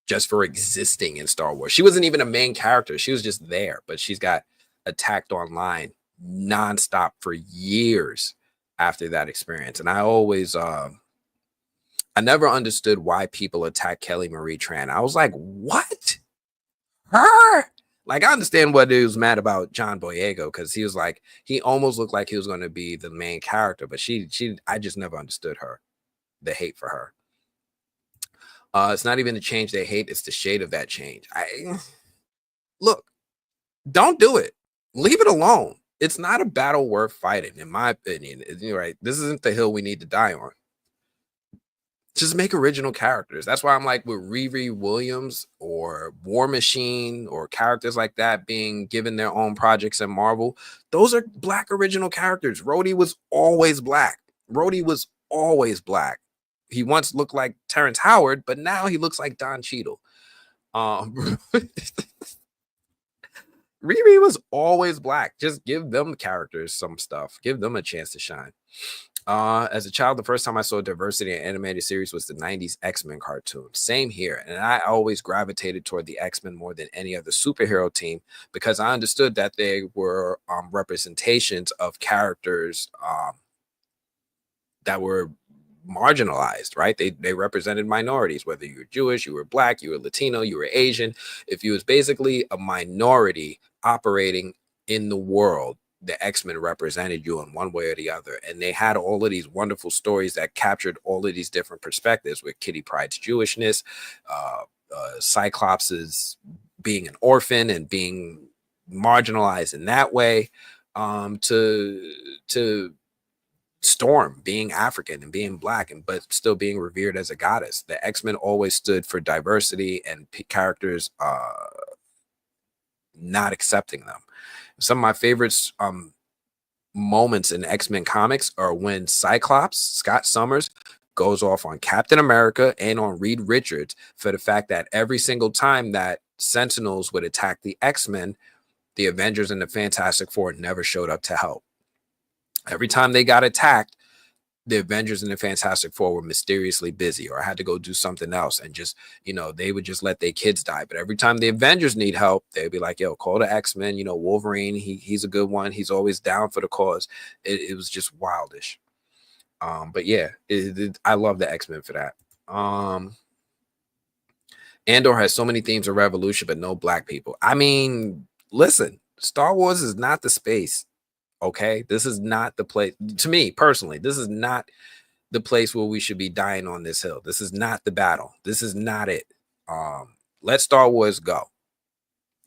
just for existing in Star Wars. She wasn't even a main character. She was just there, but she's got attacked online nonstop for years after that experience. And I always, I never understood why people attack Kelly Marie Tran. I was like, what? Her? Like, I understand what he was mad about John Boyega, because he was like, he almost looked like he was going to be the main character, but I just never understood her. the hate for her. It's not even the change they hate, it's the shade of that change. Look, don't do it. Leave it alone. It's not a battle worth fighting, in my opinion. You're right. This isn't the hill we need to die on. Just make original characters. That's why I'm like with Riri Williams or War Machine or characters like that being given their own projects in Marvel. Those are Black original characters. Rhodey was always Black. Rhodey was always Black. He once looked like Terrence Howard, but now he looks like Don Cheadle. Riri was always Black. Just give them characters some stuff. Give them a chance to shine. As a child, the first time I saw diversity in animated series was the 90s X-Men cartoon. Same here. And I always gravitated toward the X-Men more than any other superhero team because I understood that they were representations of characters that were marginalized, right? They represented minorities, whether you were Jewish, you were Black, you were Latino, you were Asian. If you was basically a minority operating in the world, the X-Men represented you in one way or the other. And they had all of these wonderful stories that captured all of these different perspectives with Kitty Pryde's Jewishness, Cyclops's being an orphan and being marginalized in that way, to Storm being African and being Black but still being revered as a goddess. The X-Men always stood for diversity and characters not accepting them. Some of my favorites moments in X-Men comics are when Cyclops, Scott Summers, goes off on Captain America and on Reed Richards for the fact that every single time that Sentinels would attack the X-Men, the Avengers and the Fantastic Four never showed up to help. Every time they got attacked, the Avengers and the Fantastic Four were mysteriously busy or had to go do something else. And just, they would just let their kids die. But every time the Avengers need help, they'd be like, yo, call the X-Men, Wolverine. He's a good one. He's always down for the cause. It was just wildish. But yeah, I love the X-Men for that. Andor has so many themes of revolution, but no Black people. I mean, listen, Star Wars is not the space. Okay, this is not the place. To me personally, this is not the place where we should be dying on this hill. This is not the battle. This is not it. Let Star Wars go.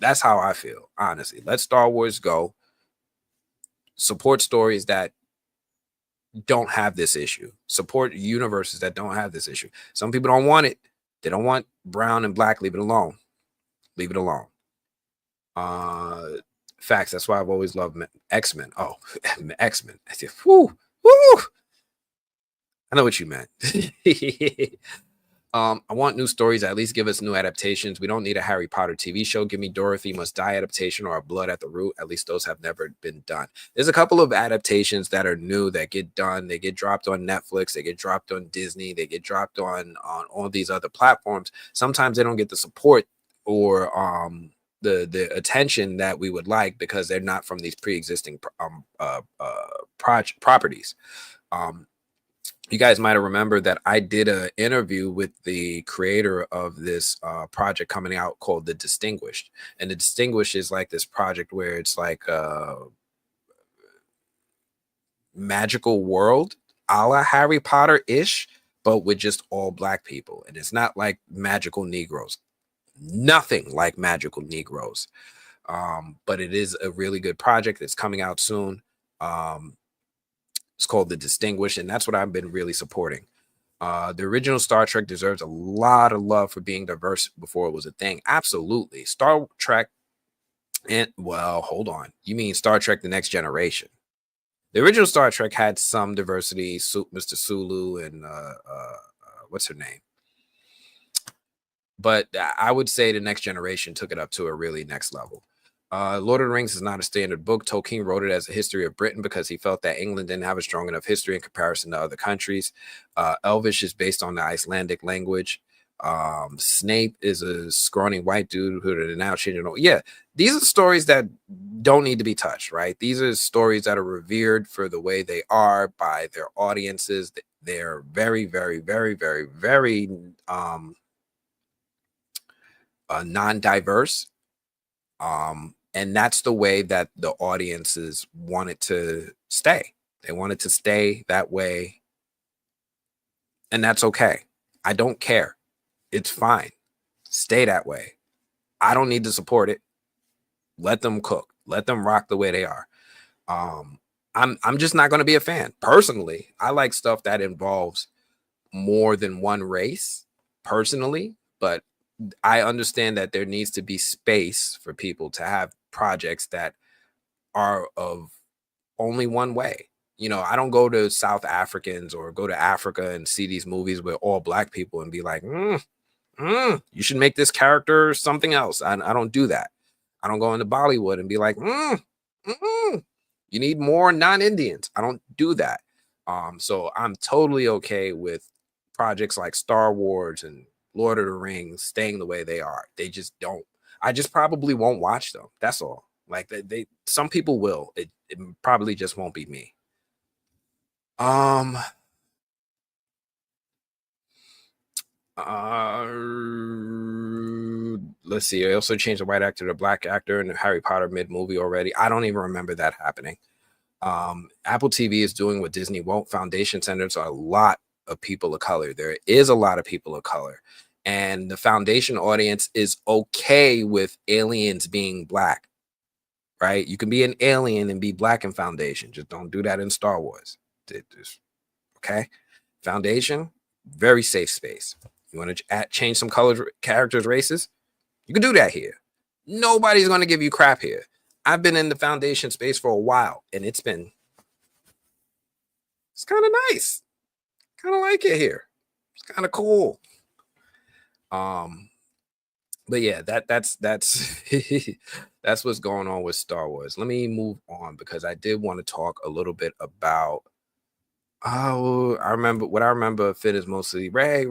That's how I feel, honestly. Let Star Wars go. Support stories that don't have this issue. Support universes that don't have this issue. Some people don't want it. They don't want brown and Black. Leave it alone. Leave it alone. Facts. That's why I've always loved X-Men. Oh, X-Men. Woo, woo. I know what you meant. I want new stories. At least give us new adaptations. We don't need a Harry Potter TV show. Give me Dorothy Must Die adaptation or a Blood at the Root. At least those have never been done. There's a couple of adaptations that are new that get done. They get dropped on Netflix. They get dropped on Disney. They get dropped on all these other platforms. Sometimes they don't get the support or the attention that we would like because they're not from these pre-existing properties. You guys might have remembered that I did an interview with the creator of this project coming out called The Distinguished. And The Distinguished is like this project where it's like a magical world a la Harry Potter-ish, but with just all Black people. And it's not like magical Negroes. Nothing like magical Negroes. But it is a really good project. It's coming out soon. It's called The Distinguished, and that's what I've been really supporting. The original Star Trek deserves a lot of love for being diverse before it was a thing. Absolutely. Star Trek, and well, hold on. You mean Star Trek The Next Generation? The original Star Trek had some diversity, Mr. Sulu and what's her name? But I would say The Next Generation took it up to a really next level. Lord of the Rings is not a standard book. Tolkien wrote it as a history of Britain because he felt that England didn't have a strong enough history in comparison to other countries. Elvish is based on the Icelandic language. Snape is a scrawny white dude who are now changing. Yeah, these are stories that don't need to be touched, right? These are stories that are revered for the way they are by their audiences. They're very, very, very, very, very non-diverse. And that's the way that the audiences wanted to stay. They wanted to stay that way And that's okay. I don't care. It's fine. Stay that way. I don't need to support it. Let them cook. Let them rock the way they are. I'm just not going to be a fan. Personally, I like stuff that involves more than one race, personally, but I understand that there needs to be space for people to have projects that are of only one way. I don't go to South Africans or go to Africa and see these movies with all black people and be like, you should make this character something else. I don't do that. I don't go into Bollywood and be like, you need more non-Indians. I don't do that. So I'm totally okay with projects like Star Wars and Lord of the Rings staying the way they are. They just don't. I just probably won't watch them. That's all. Like they some people will. It probably just won't be me. Let's see. I also changed the white actor to black actor in the Harry Potter mid-movie already. I don't even remember that happening. Apple TV is doing what Disney won't. Foundation centers are a lot of people of color. There is a lot of people of color. And the foundation audience is okay with aliens being black, right? You can be an alien and be black in Foundation. Just don't do that in Star Wars. Okay? Foundation, very safe space. You want to change some colors, characters, races? You can do that here. Nobody's going to give you crap here. I've been in the Foundation space for a while, and it's kind of nice. Kind of like it here. It's kind of cool. But yeah, that's that's what's going on with Star Wars. Let me move on because I did want to talk a little bit about. Oh, I remember of Finn is mostly Ray.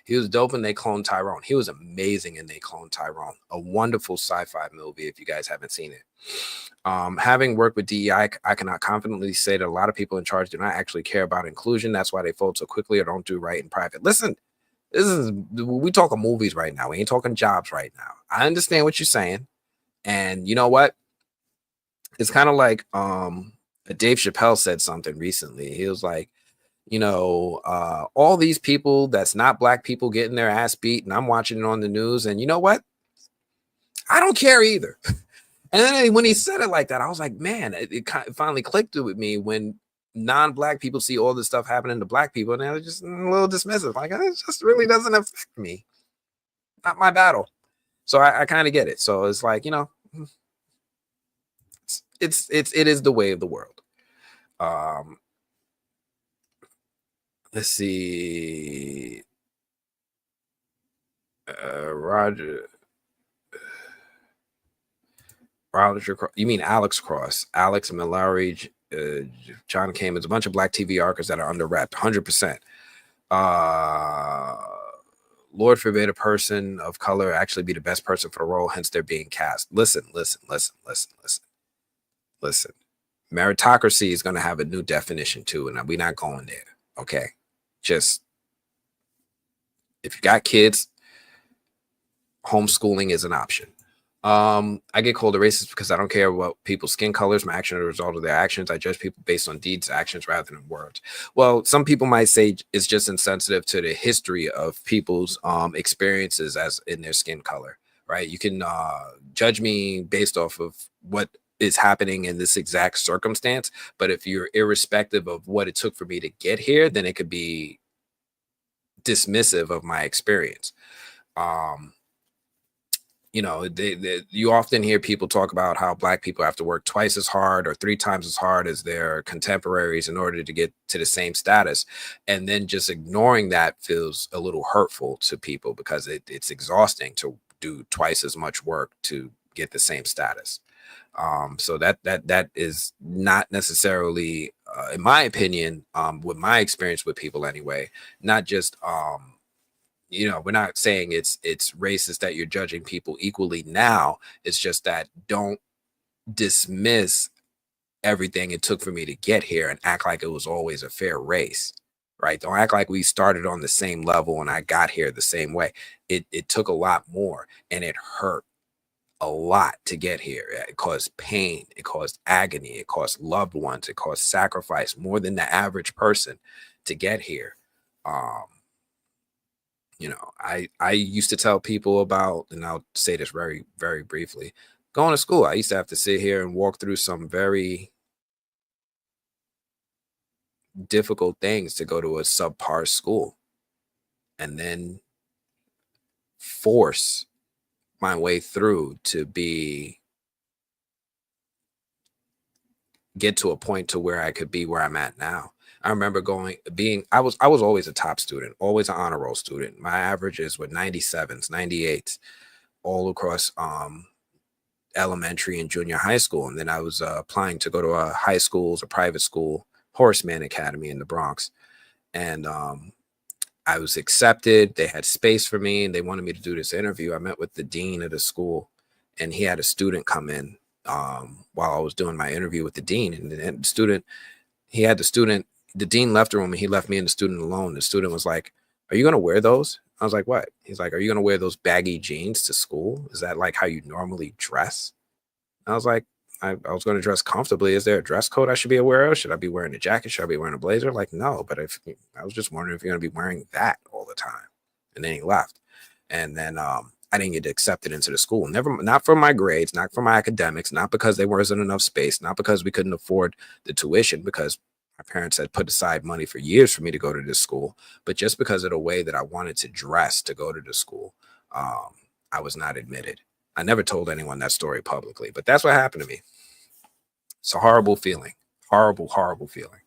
He was dope and They Cloned Tyrone. He was amazing and They Cloned Tyrone. A wonderful sci-fi movie if you guys haven't seen it. Having worked with DEI, I cannot confidently say that a lot of people in charge do not actually care about inclusion. That's why they fold so quickly or don't do right in private. Listen, we talking movies right now. We ain't talking jobs right now. I understand what you're saying. And you know what? It's kind of like Dave Chappelle said something recently. He was like, all these people that's not black people getting their ass beat, and I'm watching it on the news, and you know what? I don't care either. And then when he said it like that, I was like, man, it finally clicked with me when non-black people see all this stuff happening to black people, and they're just a little dismissive. Like, it just really doesn't affect me. Not my battle. So I kind of get it. So it's like, it is the way of the world. Let's see. Roger, you mean Alex Cross, Alex Mallory, John Cayman's a bunch of black TV artists that are under wrapped 100%. Lord forbid a person of color actually be the best person for the role, hence they're being cast. Listen. Meritocracy is going to have a new definition too, and we're not going there. Okay, just if you got kids, homeschooling is an option. I get called a racist because I don't care about people's skin colors. My action is a result of their actions. I judge people based on deeds, actions, rather than words. Well, some people might say it's just insensitive to the history of people's experiences as in their skin color, right? You can judge me based off of what is happening in this exact circumstance, but if you're irrespective of what it took for me to get here, then it could be dismissive of my experience. You often hear people talk about how black people have to work twice as hard or 3 times as hard as their contemporaries in order to get to the same status. And then just ignoring that feels a little hurtful to people because it's exhausting to do twice as much work to get the same status. So that is not necessarily, in my opinion, with my experience with people anyway, not just, we're not saying it's racist that you're judging people equally now. It's just that don't dismiss everything it took for me to get here and act like it was always a fair race, right? Don't act like we started on the same level and I got here the same way. It took a lot more and it hurt a lot to get here. It caused pain, it caused agony, it caused loved ones, it caused sacrifice more than the average person to get here. Um, I used to tell people about, and I'll say this very, very briefly, going to school. I used to have to sit here and walk through some very difficult things to go to a subpar school and then force my way through to get to a point to where I could be where I'm at now. I remember I was always a top student, always an honor roll student. My averages were 97s, 98s all across elementary and junior high school. And then I was applying to go to a high school's, a private school, Horseman Academy in the Bronx. And I was accepted. They had space for me and they wanted me to do this interview. I met with the dean of the school and he had a student come in while I was doing my interview with the dean. And the dean left the room and he left me and the student alone. The student was like, "Are you going to wear those?" I was like, "What?" He's like, "Are you going to wear those baggy jeans to school? Is that like how you normally dress?" I was like, I was going to dress comfortably. Is there a dress code I should be aware of? Should I be wearing a jacket? Should I be wearing a blazer? Like, no, but I was just wondering if you're going to be wearing that all the time. And then he left. And then I didn't get accepted into the school. Not for my grades, not for my academics, not because there wasn't enough space, not because we couldn't afford the tuition, because my parents had put aside money for years for me to go to this school, but just because of the way that I wanted to dress to go to the school, I was not admitted. I never told anyone that story publicly, but that's what happened to me. It's a horrible feeling. Horrible, horrible feeling.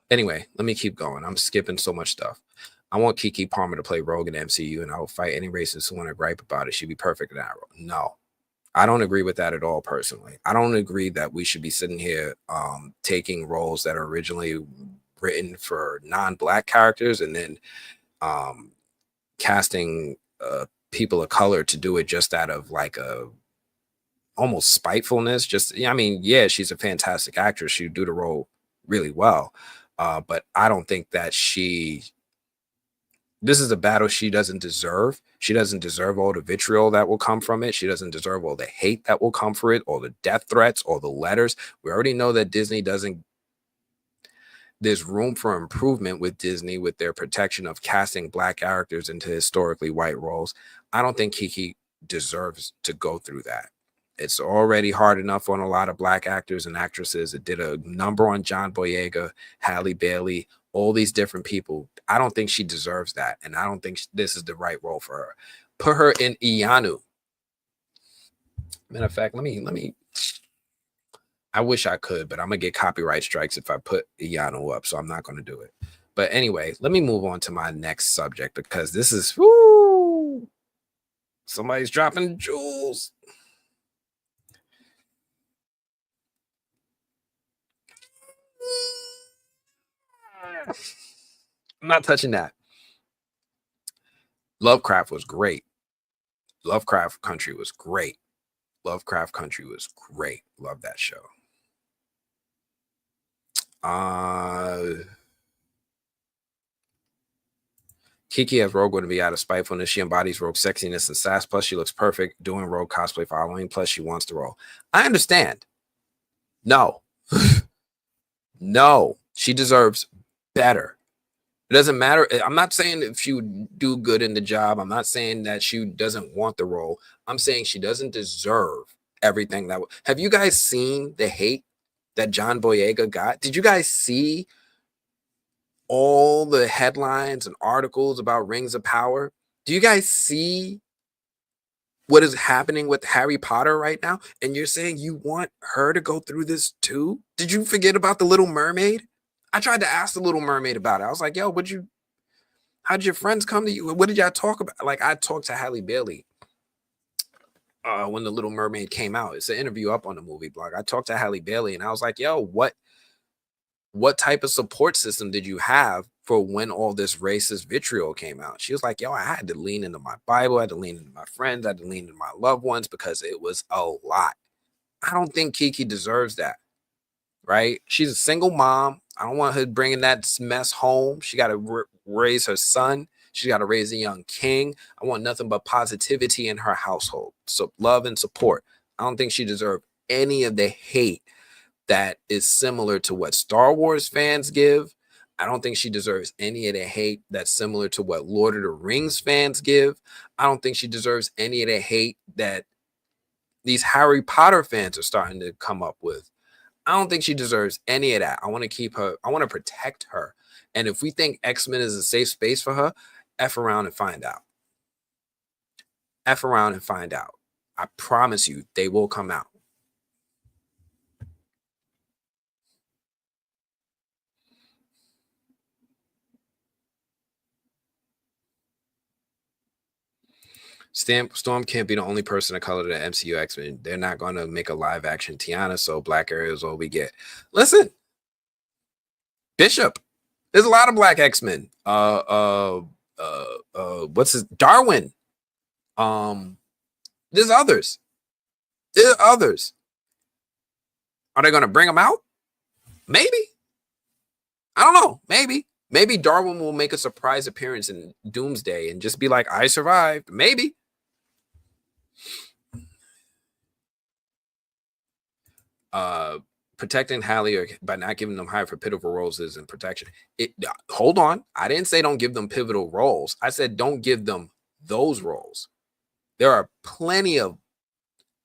Anyway, let me keep going. I'm skipping so much stuff. I want Keke Palmer to play Rogue in MCU, and I will fight any racist who want to gripe about it. She'd be perfect in that role. No, I don't agree with that at all, personally. I don't agree that we should be sitting here taking roles that are originally written for non-Black characters and then casting people of color to do it just out of like a almost spitefulness. Yeah, she's a fantastic actress. She would do the role really well. But I don't think that this is a battle she doesn't deserve. She doesn't deserve all the vitriol that will come from it. She doesn't deserve all the hate that will come for it, all the death threats, all the letters. We already know that Disney doesn't. There's room for improvement with Disney with their protection of casting Black characters into historically white roles. I don't think Keke deserves to go through that. It's already hard enough on a lot of Black actors and actresses. It did a number on John Boyega, Halle Bailey, all these different people. I don't think she deserves that. And I don't think this is the right role for her. Put her in Ianu. Matter of fact, let me. I wish I could, but I'm going to get copyright strikes if I put Ianu up. So I'm not going to do it. But anyway, let me move on to my next subject because this is, whoo, somebody's dropping jewels. I'm not touching that. Lovecraft was great. Lovecraft Country was great. Lovecraft Country was great. Love that show. Keke as Rogue going to be out of spitefulness. She embodies Rogue sexiness and sass. Plus, she looks perfect doing Rogue cosplay for Halloween. Plus, she wants to roll. I understand. No. No. She deserves better. It doesn't matter. I'm not saying if she would do good in the job. I'm not saying that she doesn't want the role. I'm saying she doesn't deserve everything that. Have you guys seen the hate that John Boyega got? Did you guys see all the headlines and articles about Rings of Power? Do you guys see what is happening with Harry Potter right now? And you're saying you want her to go through this too? Did you forget about the Little Mermaid? I tried to ask the Little Mermaid about it. I was like, yo, how'd your friends come to you? What did y'all talk about? Like, I talked to Halle Bailey when the Little Mermaid came out. It's an interview up on the movie blog. I talked to Halle Bailey and I was like, yo, what type of support system did you have for when all this racist vitriol came out? She was like, yo, I had to lean into my Bible. I had to lean into my friends. I had to lean into my loved ones because it was a lot. I don't think Keke deserves that, right? She's a single mom. I don't want her bringing that mess home. She got to raise her son. She's got to raise a young king. I want nothing but positivity in her household. So love and support. I don't think she deserves any of the hate that is similar to what Star Wars fans give. I don't think she deserves any of the hate that's similar to what Lord of the Rings fans give. I don't think she deserves any of the hate that these Harry Potter fans are starting to come up with. I don't think she deserves any of that. I want to keep her. I want to protect her. And if we think X-Men is a safe space for her, F around and find out. F around and find out. I promise you, they will come out. Storm can't be the only person of color to the MCU X-Men. They're not going to make a live action Tiana, so Black Arrow is all we get. Listen, Bishop. There's a lot of Black X-Men. What's his Darwin? There's others. There are others. Are they going to bring them out? Maybe. I don't know. Maybe. Maybe Darwin will make a surprise appearance in Doomsday and just be like, I survived. Maybe. Protecting Halle by not giving them higher for pivotal roles isn't protection. Hold on. I didn't say don't give them pivotal roles. I said don't give them those roles. There are plenty of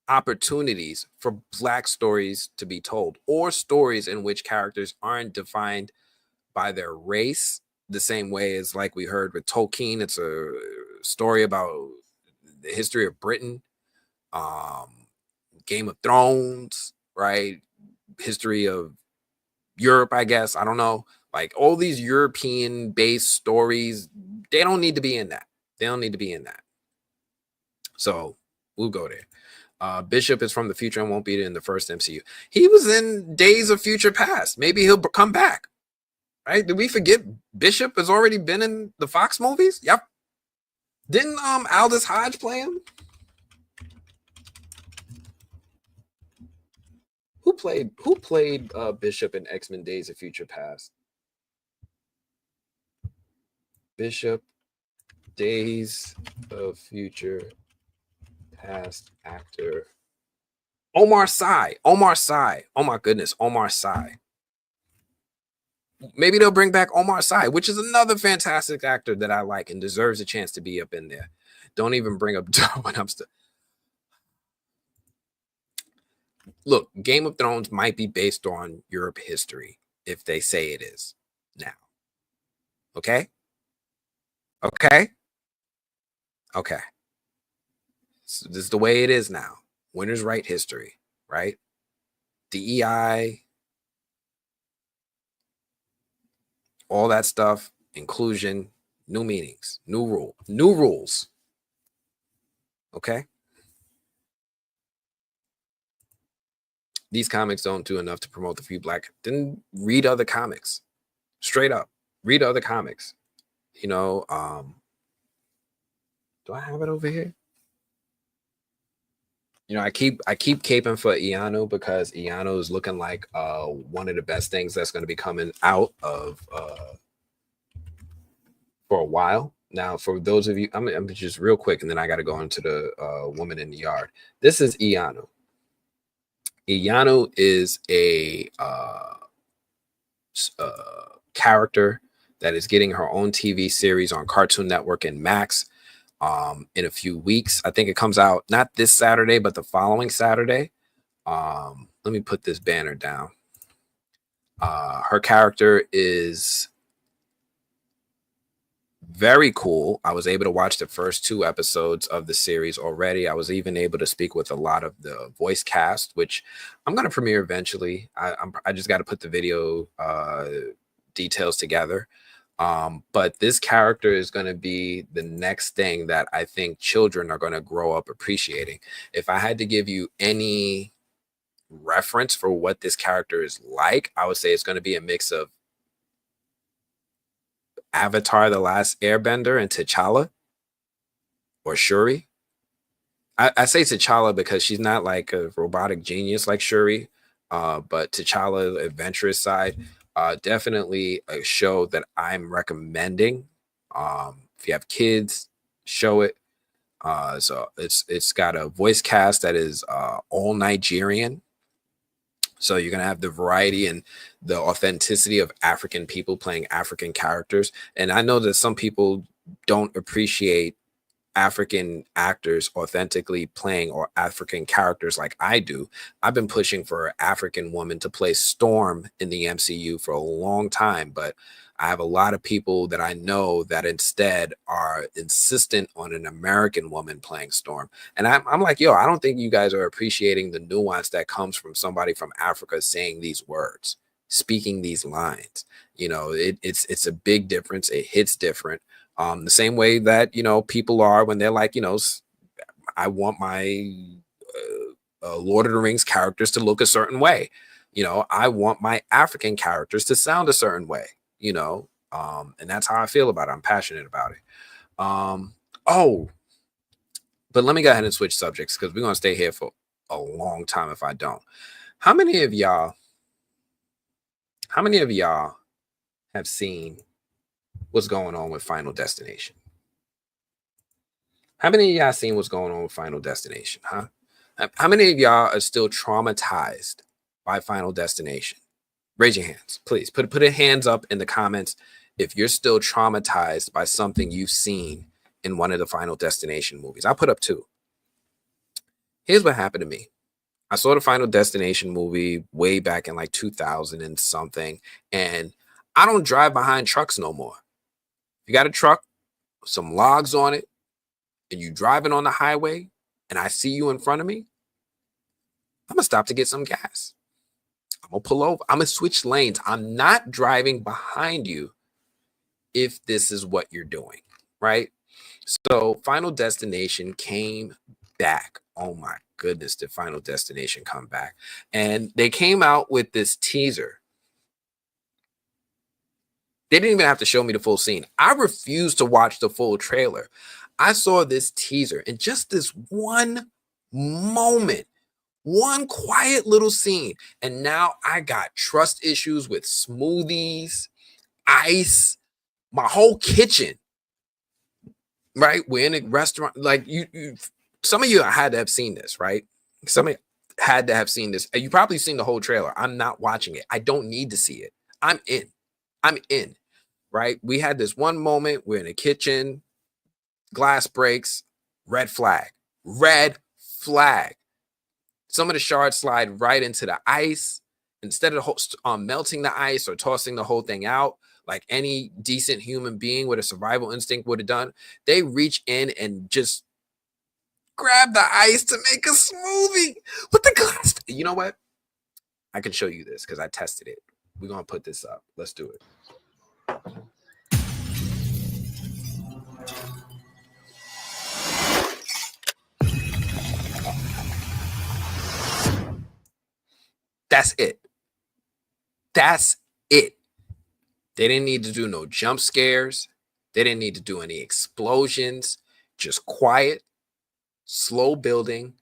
opportunities for Black stories to be told, or stories in which characters aren't defined by their race the same way as, like we heard with Tolkien. It's a story about the history of Britain, Game of Thrones, right? History of Europe, I guess. I don't know. Like all these European based stories, they don't need to be in that. They don't need to be in that. So we'll go there. Bishop is from the future and won't be in the first MCU. He was in Days of Future Past. Maybe he'll come back. Right? Did we forget Bishop has already been in the Fox movies? Yep. Didn't Aldous Hodge play him? Who played Bishop in X-Men Days of Future Past? Bishop, Days of Future Past actor. Omar Sy. Omar Sy. Oh my goodness, Omar Sy. Maybe they'll bring back Omar Sy, which is another fantastic actor that I like and deserves a chance to be up in there. Don't even bring up Darwin. I'm still. Look, Game of Thrones might be based on Europe history if they say it is now. Okay? Okay? Okay. So this is the way it is now. Winners write history, right? DEI, all that stuff, inclusion, new meanings, new rules. Okay? These comics don't do enough to promote the few Black. Then read other comics. Straight up. Read other comics. You know, do I have it over here? You know, I keep caping for Iano because Iano is looking like one of the best things that's going to be coming out of for a while. Now, for those of you, I'm just real quick, and then I got to go into the Woman in the Yard. This is Iano. Iano is a character that is getting her own TV series on Cartoon Network and Max in a few weeks. I think it comes out not this Saturday, but the following Saturday. Let me put this banner down. Her character is very cool. I was able to watch the first 2 episodes of the series already. I was even able to speak with a lot of the voice cast, which I'm going to premiere eventually. I just got to put the video details together. But this character is going to be the next thing that I think children are going to grow up appreciating. If I had to give you any reference for what this character is like, I would say it's going to be a mix of Avatar: The Last Airbender and T'Challa or Shuri. I say T'Challa because she's not like a robotic genius like Shuri, but T'Challa, adventurous side. Definitely a show that I'm recommending. If you have kids, show it. So it's got a voice cast that is all Nigerian. So you're going to have the variety and the authenticity of African people playing African characters. And I know that some people don't appreciate African actors authentically playing or African characters like I do. I've been pushing for an African woman to play Storm in the MCU for a long time, but I have a lot of people that I know that instead are insistent on an American woman playing Storm. And I'm like, yo, I don't think you guys are appreciating the nuance that comes from somebody from Africa saying these words, speaking these lines. You know, it's a big difference. It hits different. The same way that, you know, people are when they're like, you know, I want my Lord of the Rings characters to look a certain way. You know, I want my African characters to sound a certain way, you know, and that's how I feel about it. I'm passionate about it. Oh, but let me go ahead and switch subjects because we're going to stay here for a long time if I don't. How many of y'all have seen what's going on with Final Destination? How many of y'all seen what's going on with Final Destination, huh? How many of y'all are still traumatized by Final Destination? Raise your hands, please. Put a hands up in the comments if you're still traumatized by something you've seen in one of the Final Destination movies. I'll put up 2. Here's what happened to me. I saw the Final Destination movie way back in like 2000 and something, and I don't drive behind trucks no more. You got a truck, some logs on it, and you driving on the highway, and I see you in front of me, I'm gonna stop to get some gas. I'm gonna pull over. I'm gonna switch lanes. I'm not driving behind you if this is what you're doing, right? So Final Destination came back. Oh my goodness, did Final Destination come back? And they came out with this teaser. They didn't even have to show me the full scene. I refused to watch the full trailer. I saw this teaser and just this one moment, one quiet little scene. And now I got trust issues with smoothies, ice, my whole kitchen, right? We're in a restaurant. Like some of you had to have seen this, right? Some of you had to have seen this. You probably seen the whole trailer. I'm not watching it. I don't need to see it. I'm in, right? We had this one moment. We're in a kitchen. Glass breaks, red flag. Some of the shards slide right into the ice. Instead of melting the ice or tossing the whole thing out, like any decent human being with a survival instinct would have done, they reach in and just grab the ice to make a smoothie with the glass. You know what? I can show you this because I tested it. We're going to put this up. Let's do it. That's it. That's it. They didn't need to do no jump scares. They didn't need to do any explosions. Just quiet, slow building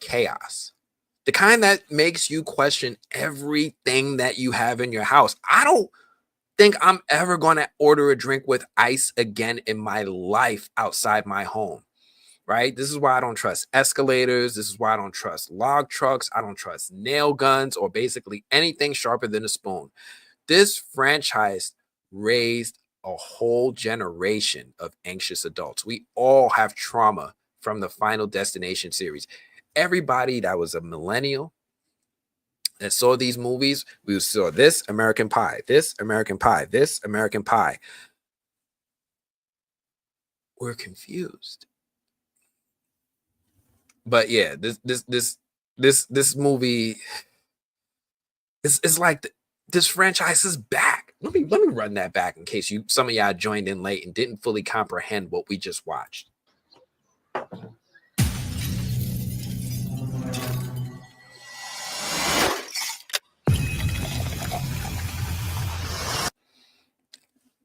chaos. The kind that makes you question everything that you have in your house. I don't think I'm ever going to order a drink with ice again in my life outside my home. Right? This is why I don't trust escalators. This is why I don't trust log trucks. I don't trust nail guns or basically anything sharper than a spoon. This franchise raised a whole generation of anxious adults. We all have trauma from the Final Destination series. Everybody that was a millennial that saw these movies, we saw this American Pie, this American Pie, this American Pie. We're confused. But yeah, this movie is like this franchise is back. Let me run that back in case some of y'all joined in late and didn't fully comprehend what we just watched.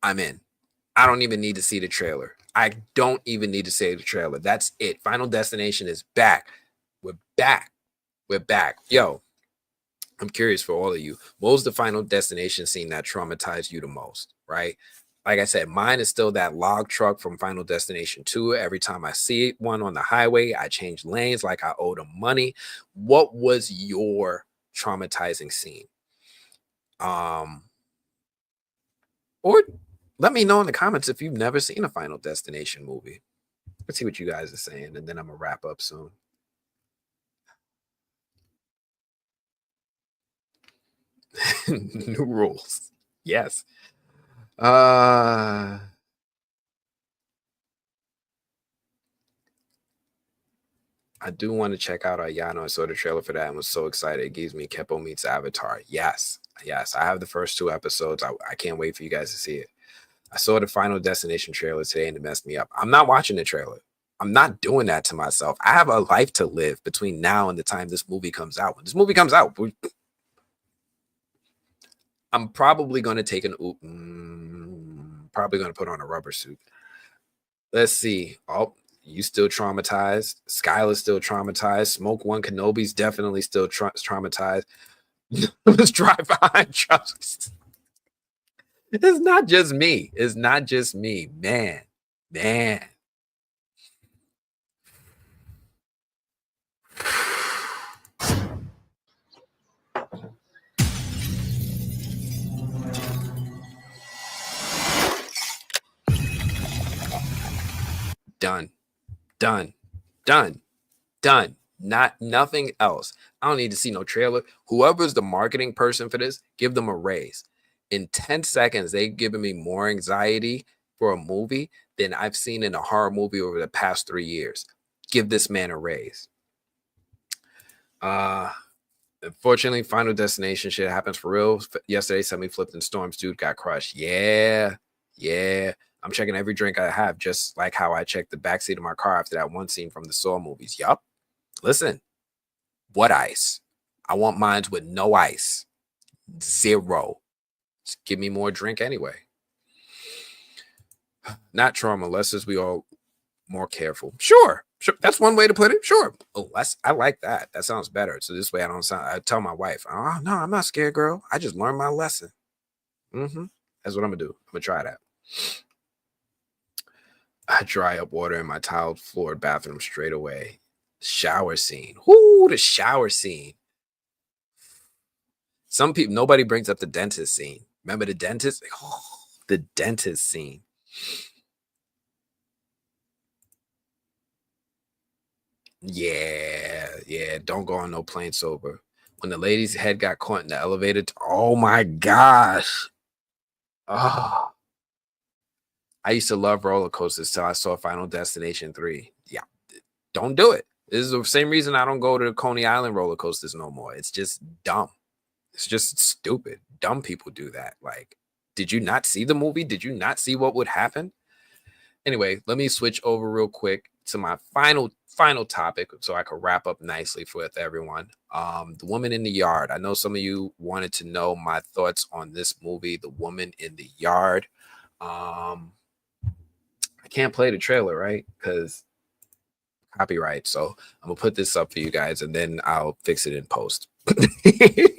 I'm in. I don't even need to see the trailer. I don't even need to see the trailer. That's it. Final Destination is back. We're back. We're back. Yo, I'm curious for all of you. What was the Final Destination scene that traumatized you the most, right? Like I said, mine is still that log truck from Final Destination 2. Every time I see one on the highway, I change lanes like I owe them money. What was your traumatizing scene. Or let me know in the comments if you've never seen a Final Destination movie. Let's see what you guys are saying, and then I'm gonna wrap up soon. New rules. Yes. I do want to check out Ayano. I saw the trailer for that and was so excited. It gives me Keppo meets Avatar. Yes. I have the first 2 episodes. I can't wait for you guys to see it. I saw the Final Destination trailer today and it messed me up. I'm not watching the trailer. I'm not doing that to myself. I have a life to live between now and the time this movie comes out. When this movie comes out, I'm probably going to take probably going to put on a rubber suit. Let's see. Oh, you still traumatized. Skylar's still traumatized. Smoke One Kenobi's definitely still traumatized. Let's drive behind Chuck. It's not just me. It's not just me. Man. Done. Nothing else. I don't need to see no trailer. Whoever's the marketing person for this, give them a raise. In 10 seconds, they've given me more anxiety for a movie than I've seen in a horror movie over the past 3 years. Give this man a raise. Unfortunately, Final Destination shit happens for real. Yesterday, somebody flipped in storms. Dude got crushed. Yeah. I'm checking every drink I have, just like how I checked the backseat of my car after that one scene from the Saw movies. Yup. Listen, what ice? I want mines with no ice. 0. Just give me more drink anyway. Not trauma, less as we all more careful. Sure. That's one way to put it. Sure. Oh, I like that. That sounds better. So this way I tell my wife, oh, no, I'm not scared, girl. I just learned my lesson. That's what I'm going to do. I'm going to try that. I dry up water in my tiled floored bathroom straight away. Shower scene. Whoo, the shower scene. Some people, nobody brings up the dentist scene. Remember the dentist? Oh, the dentist scene. Yeah. Don't go on no plane sober. When the lady's head got caught in the elevator, oh my gosh. Oh. I used to love roller coasters till I saw Final Destination 3. Yeah, don't do it. This is the same reason I don't go to the Coney Island roller coasters no more. It's just dumb. It's just stupid. Dumb people do that. Like, did you not see the movie? Did you not see what would happen? Anyway, let me switch over real quick to my final topic so I can wrap up nicely with everyone. The Woman in the Yard. I know some of you wanted to know my thoughts on this movie, The Woman in the Yard. I can't play the trailer, right? Because copyright. So I'm gonna put this up for you guys and then I'll fix it in post.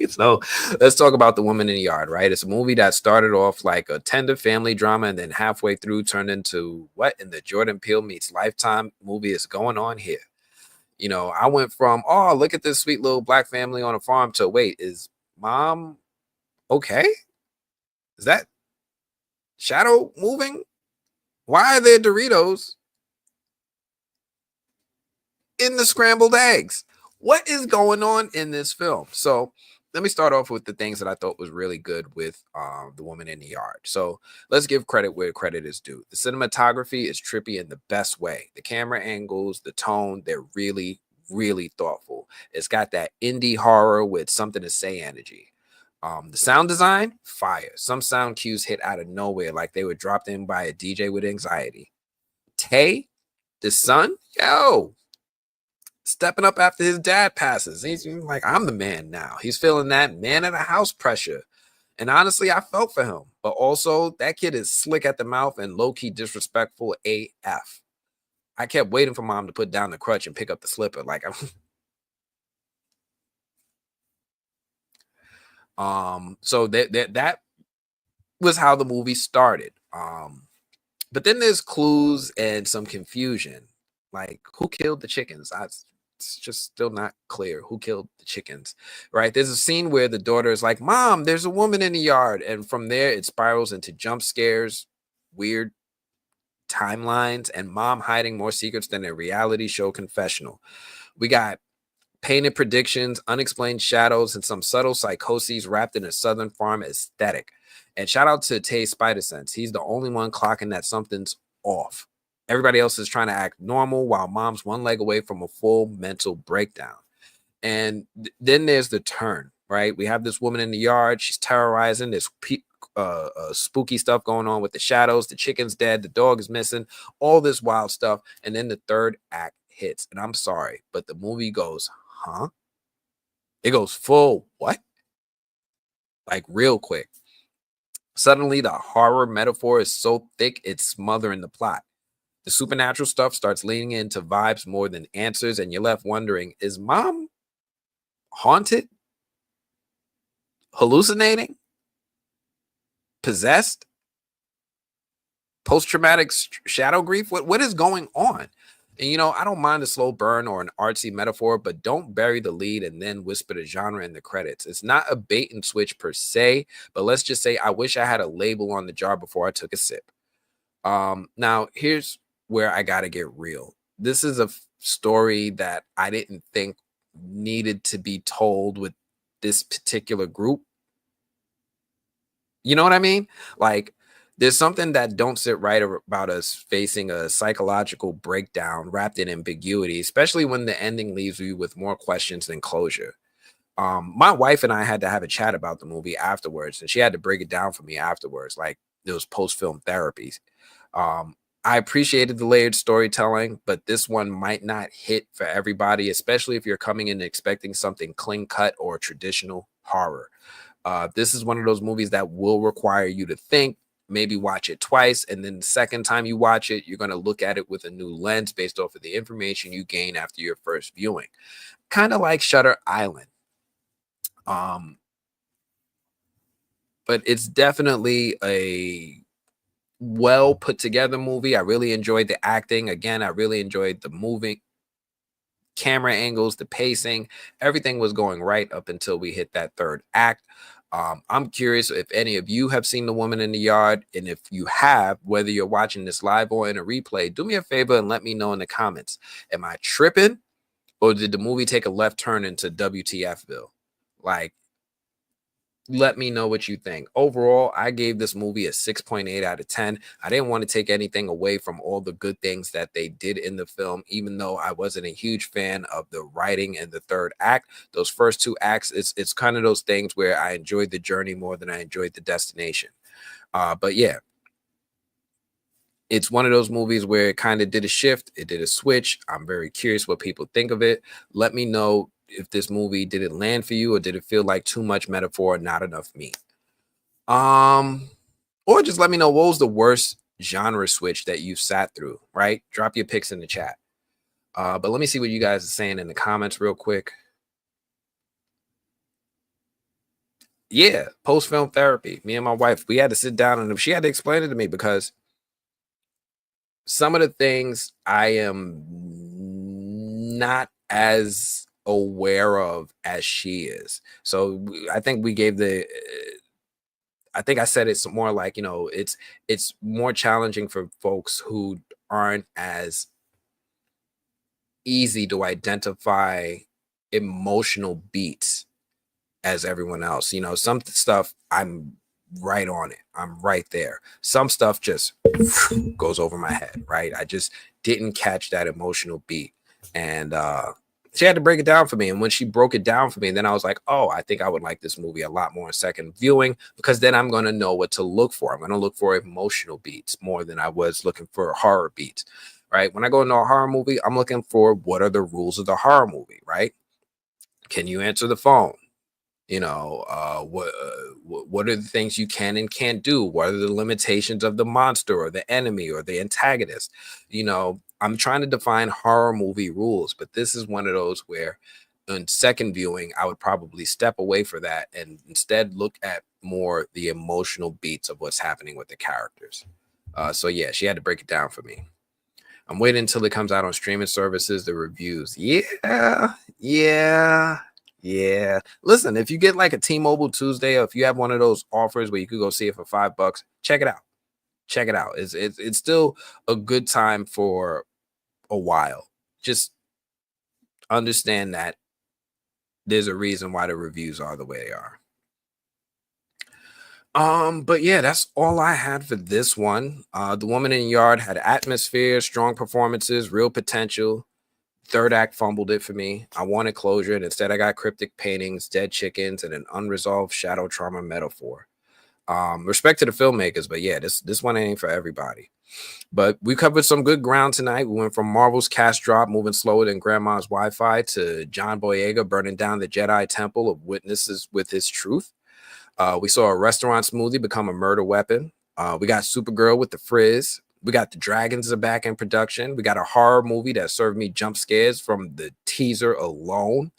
So let's talk about The Woman in the Yard, right? It's a movie that started off like a tender family drama and then halfway through turned into what in the Jordan Peele meets Lifetime movie is going on here. You know, I went from, oh, look at this sweet little black family on a farm to wait, is mom okay? Is that shadow moving? Why are there Doritos in the scrambled eggs? What is going on in this film? So let me start off with the things that I thought was really good with The Woman in the Yard. So let's give credit where credit is due. The cinematography is trippy in the best way. The camera angles, the tone, they're really, really thoughtful. It's got that indie horror with something to say energy. The sound design, fire. Some sound cues hit out of nowhere like they were dropped in by a DJ with anxiety. Tay, the son, stepping up after his dad passes. He's like, I'm the man now. He's feeling that man of the house pressure. And honestly, I felt for him. But also, that kid is slick at the mouth and low-key disrespectful AF. I kept waiting for mom to put down the crutch and pick up the slipper. Like, so that was how the movie started. But then there's clues and some confusion. Like, who killed the chickens? it's just still not clear who killed the chickens, right? There's a scene where the daughter is like, Mom, there's a woman in the yard. And from there, it spirals into jump scares, weird timelines, and mom hiding more secrets than a reality show confessional. We got painted predictions, unexplained shadows, and some subtle psychoses wrapped in a Southern farm aesthetic. And shout out to Tay Spider Sense. He's the only one clocking that something's off. Everybody else is trying to act normal while mom's one leg away from a full mental breakdown. And then there's the turn, right? We have this woman in the yard. She's terrorizing. There's spooky stuff going on with the shadows. The chicken's dead. The dog is missing. All this wild stuff. And then the third act hits. And I'm sorry, but the movie goes, huh? It goes full what? Like real quick. Suddenly, the horror metaphor is so thick, it's smothering the plot. The supernatural stuff starts leaning into vibes more than answers, and you're left wondering, is mom haunted? Hallucinating? Possessed? Post-traumatic shadow grief? What is going on? And, you know, I don't mind a slow burn or an artsy metaphor, but don't bury the lead and then whisper the genre in the credits. It's not a bait and switch per se, but let's just say I wish I had a label on the jar before I took a sip. Now, here's where I got to get real. This is a story that I didn't think needed to be told with this particular group. You know what I mean? Like, there's something that don't sit right about us facing a psychological breakdown wrapped in ambiguity, especially when the ending leaves you with more questions than closure. My wife and I had to have a chat about the movie afterwards, and she had to break it down for me afterwards, like it was post-film therapy. I appreciated the layered storytelling, but this one might not hit for everybody, especially if you're coming in expecting something clean cut or traditional horror. This is one of those movies that will require you to think, maybe watch it twice, and then the second time you watch it, you're going to look at it with a new lens based off of the information you gain after your first viewing. Kind of like Shutter Island. But it's definitely a well put together movie. I really enjoyed the acting. Again, I really enjoyed the moving camera angles, the pacing. Everything was going right up until we hit that third act. I'm curious if any of you have seen The Woman in the Yard, and if you have, whether you're watching this live or in a replay, do me a favor and let me know in the comments. Am I tripping, or did the movie take a left turn into WTFville? Like, let me know what you think. Overall, I gave this movie a 6.8 out of 10. I didn't want to take anything away from all the good things that they did in the film, even though I wasn't a huge fan of the writing and the third act. Those first two acts, it's kind of those things where I enjoyed the journey more than I enjoyed the destination. But yeah, it's one of those movies where it kind of did a shift. It did a switch. I'm very curious what people think of it. Let me know if this movie, did it land for you, or did it feel like too much metaphor, not enough meat? Or just let me know what was the worst genre switch that you sat through, right? Drop your picks in the chat. But let me see what you guys are saying in the comments real quick. Yeah, post-film therapy. Me and my wife, we had to sit down and she had to explain it to me, because some of the things I am not as aware of as she is. So I think we gave I think I said it's more like, you know, it's more challenging for folks who aren't as easy to identify emotional beats as everyone else. You know, some stuff I'm right on it. I'm right there. Some stuff just goes over my head, right? I just didn't catch that emotional beat. And she had to break it down for me. And when she broke it down for me, then I was like, oh, I think I would like this movie a lot more in second viewing, because then I'm going to know what to look for. I'm going to look for emotional beats more than I was looking for horror beats, right? When I go into a horror movie, I'm looking for what are the rules of the horror movie, right? Can you answer the phone? You know, what are the things you can and can't do? What are the limitations of the monster or the enemy or the antagonist? You know, I'm trying to define horror movie rules, but this is one of those where in second viewing, I would probably step away for that and instead look at more the emotional beats of what's happening with the characters. So yeah, she had to break it down for me. I'm waiting until it comes out on streaming services, the reviews. Yeah. Listen, if you get like a T-Mobile Tuesday, or if you have one of those offers where you could go see it for $5, check it out. Check it out. It's still a good time for a while. Just understand that there's a reason why the reviews are the way they are. But yeah, that's all I had for this one. The Woman in the Yard had atmosphere, strong performances, real potential. Third act fumbled it for me. I wanted closure, and instead I got cryptic paintings, dead chickens, and an unresolved shadow trauma metaphor. Respect to the filmmakers, but yeah, this one ain't for everybody. But we covered some good ground tonight. We went from Marvel's cast drop, moving slower than Grandma's Wi-Fi, to John Boyega burning down the Jedi Temple of Witnesses with his truth. We saw a restaurant smoothie become a murder weapon. We got Supergirl with the frizz. We got the Dragons are back in production. We got a horror movie that served me jump scares from the teaser alone.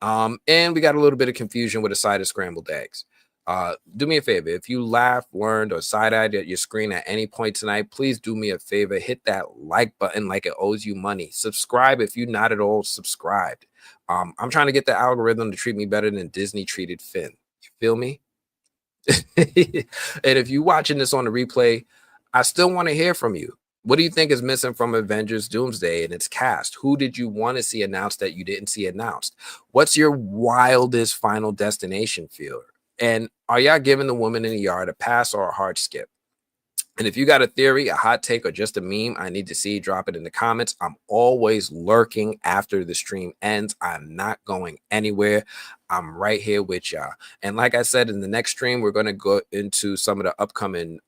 And we got a little bit of confusion with a side of scrambled eggs. Do me a favor. If you laughed, learned, or side-eyed at your screen at any point tonight, please do me a favor. Hit that like button like it owes you money. Subscribe if you're not at all subscribed. I'm trying to get the algorithm to treat me better than Disney treated Finn. You feel me? And if you're watching this on the replay, I still want to hear from you. What do you think is missing from Avengers Doomsday and its cast? Who did you want to see announced that you didn't see announced? What's your wildest Final Destination feel? And are y'all giving The Woman in the Yard a pass or a hard skip? And if you got a theory, a hot take, or just a meme I need to see, drop it in the comments. I'm always lurking after the stream ends. I'm not going anywhere. I'm right here with y'all. And like I said, in the next stream, we're going to go into some of the upcoming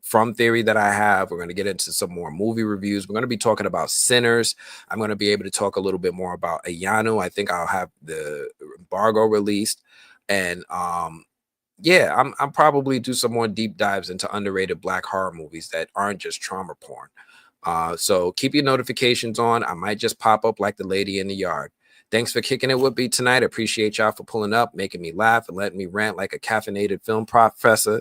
from theory that I have. We're going to get into some more movie reviews. We're going to be talking about Sinners. I'm going to be able to talk a little bit more about Ayano. I think I'll have the embargo released. And yeah, I'm probably do some more deep dives into underrated Black horror movies that aren't just trauma porn. So keep your notifications on. I might just pop up like the lady in the yard. Thanks for kicking it with me tonight. I appreciate y'all for pulling up, making me laugh, and letting me rant like a caffeinated film professor.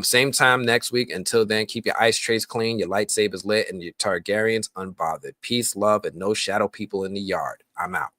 Same time next week. Until then, keep your ice trays clean, your lightsabers lit, and your Targaryens unbothered. Peace, love, and no shadow people in the yard. I'm out.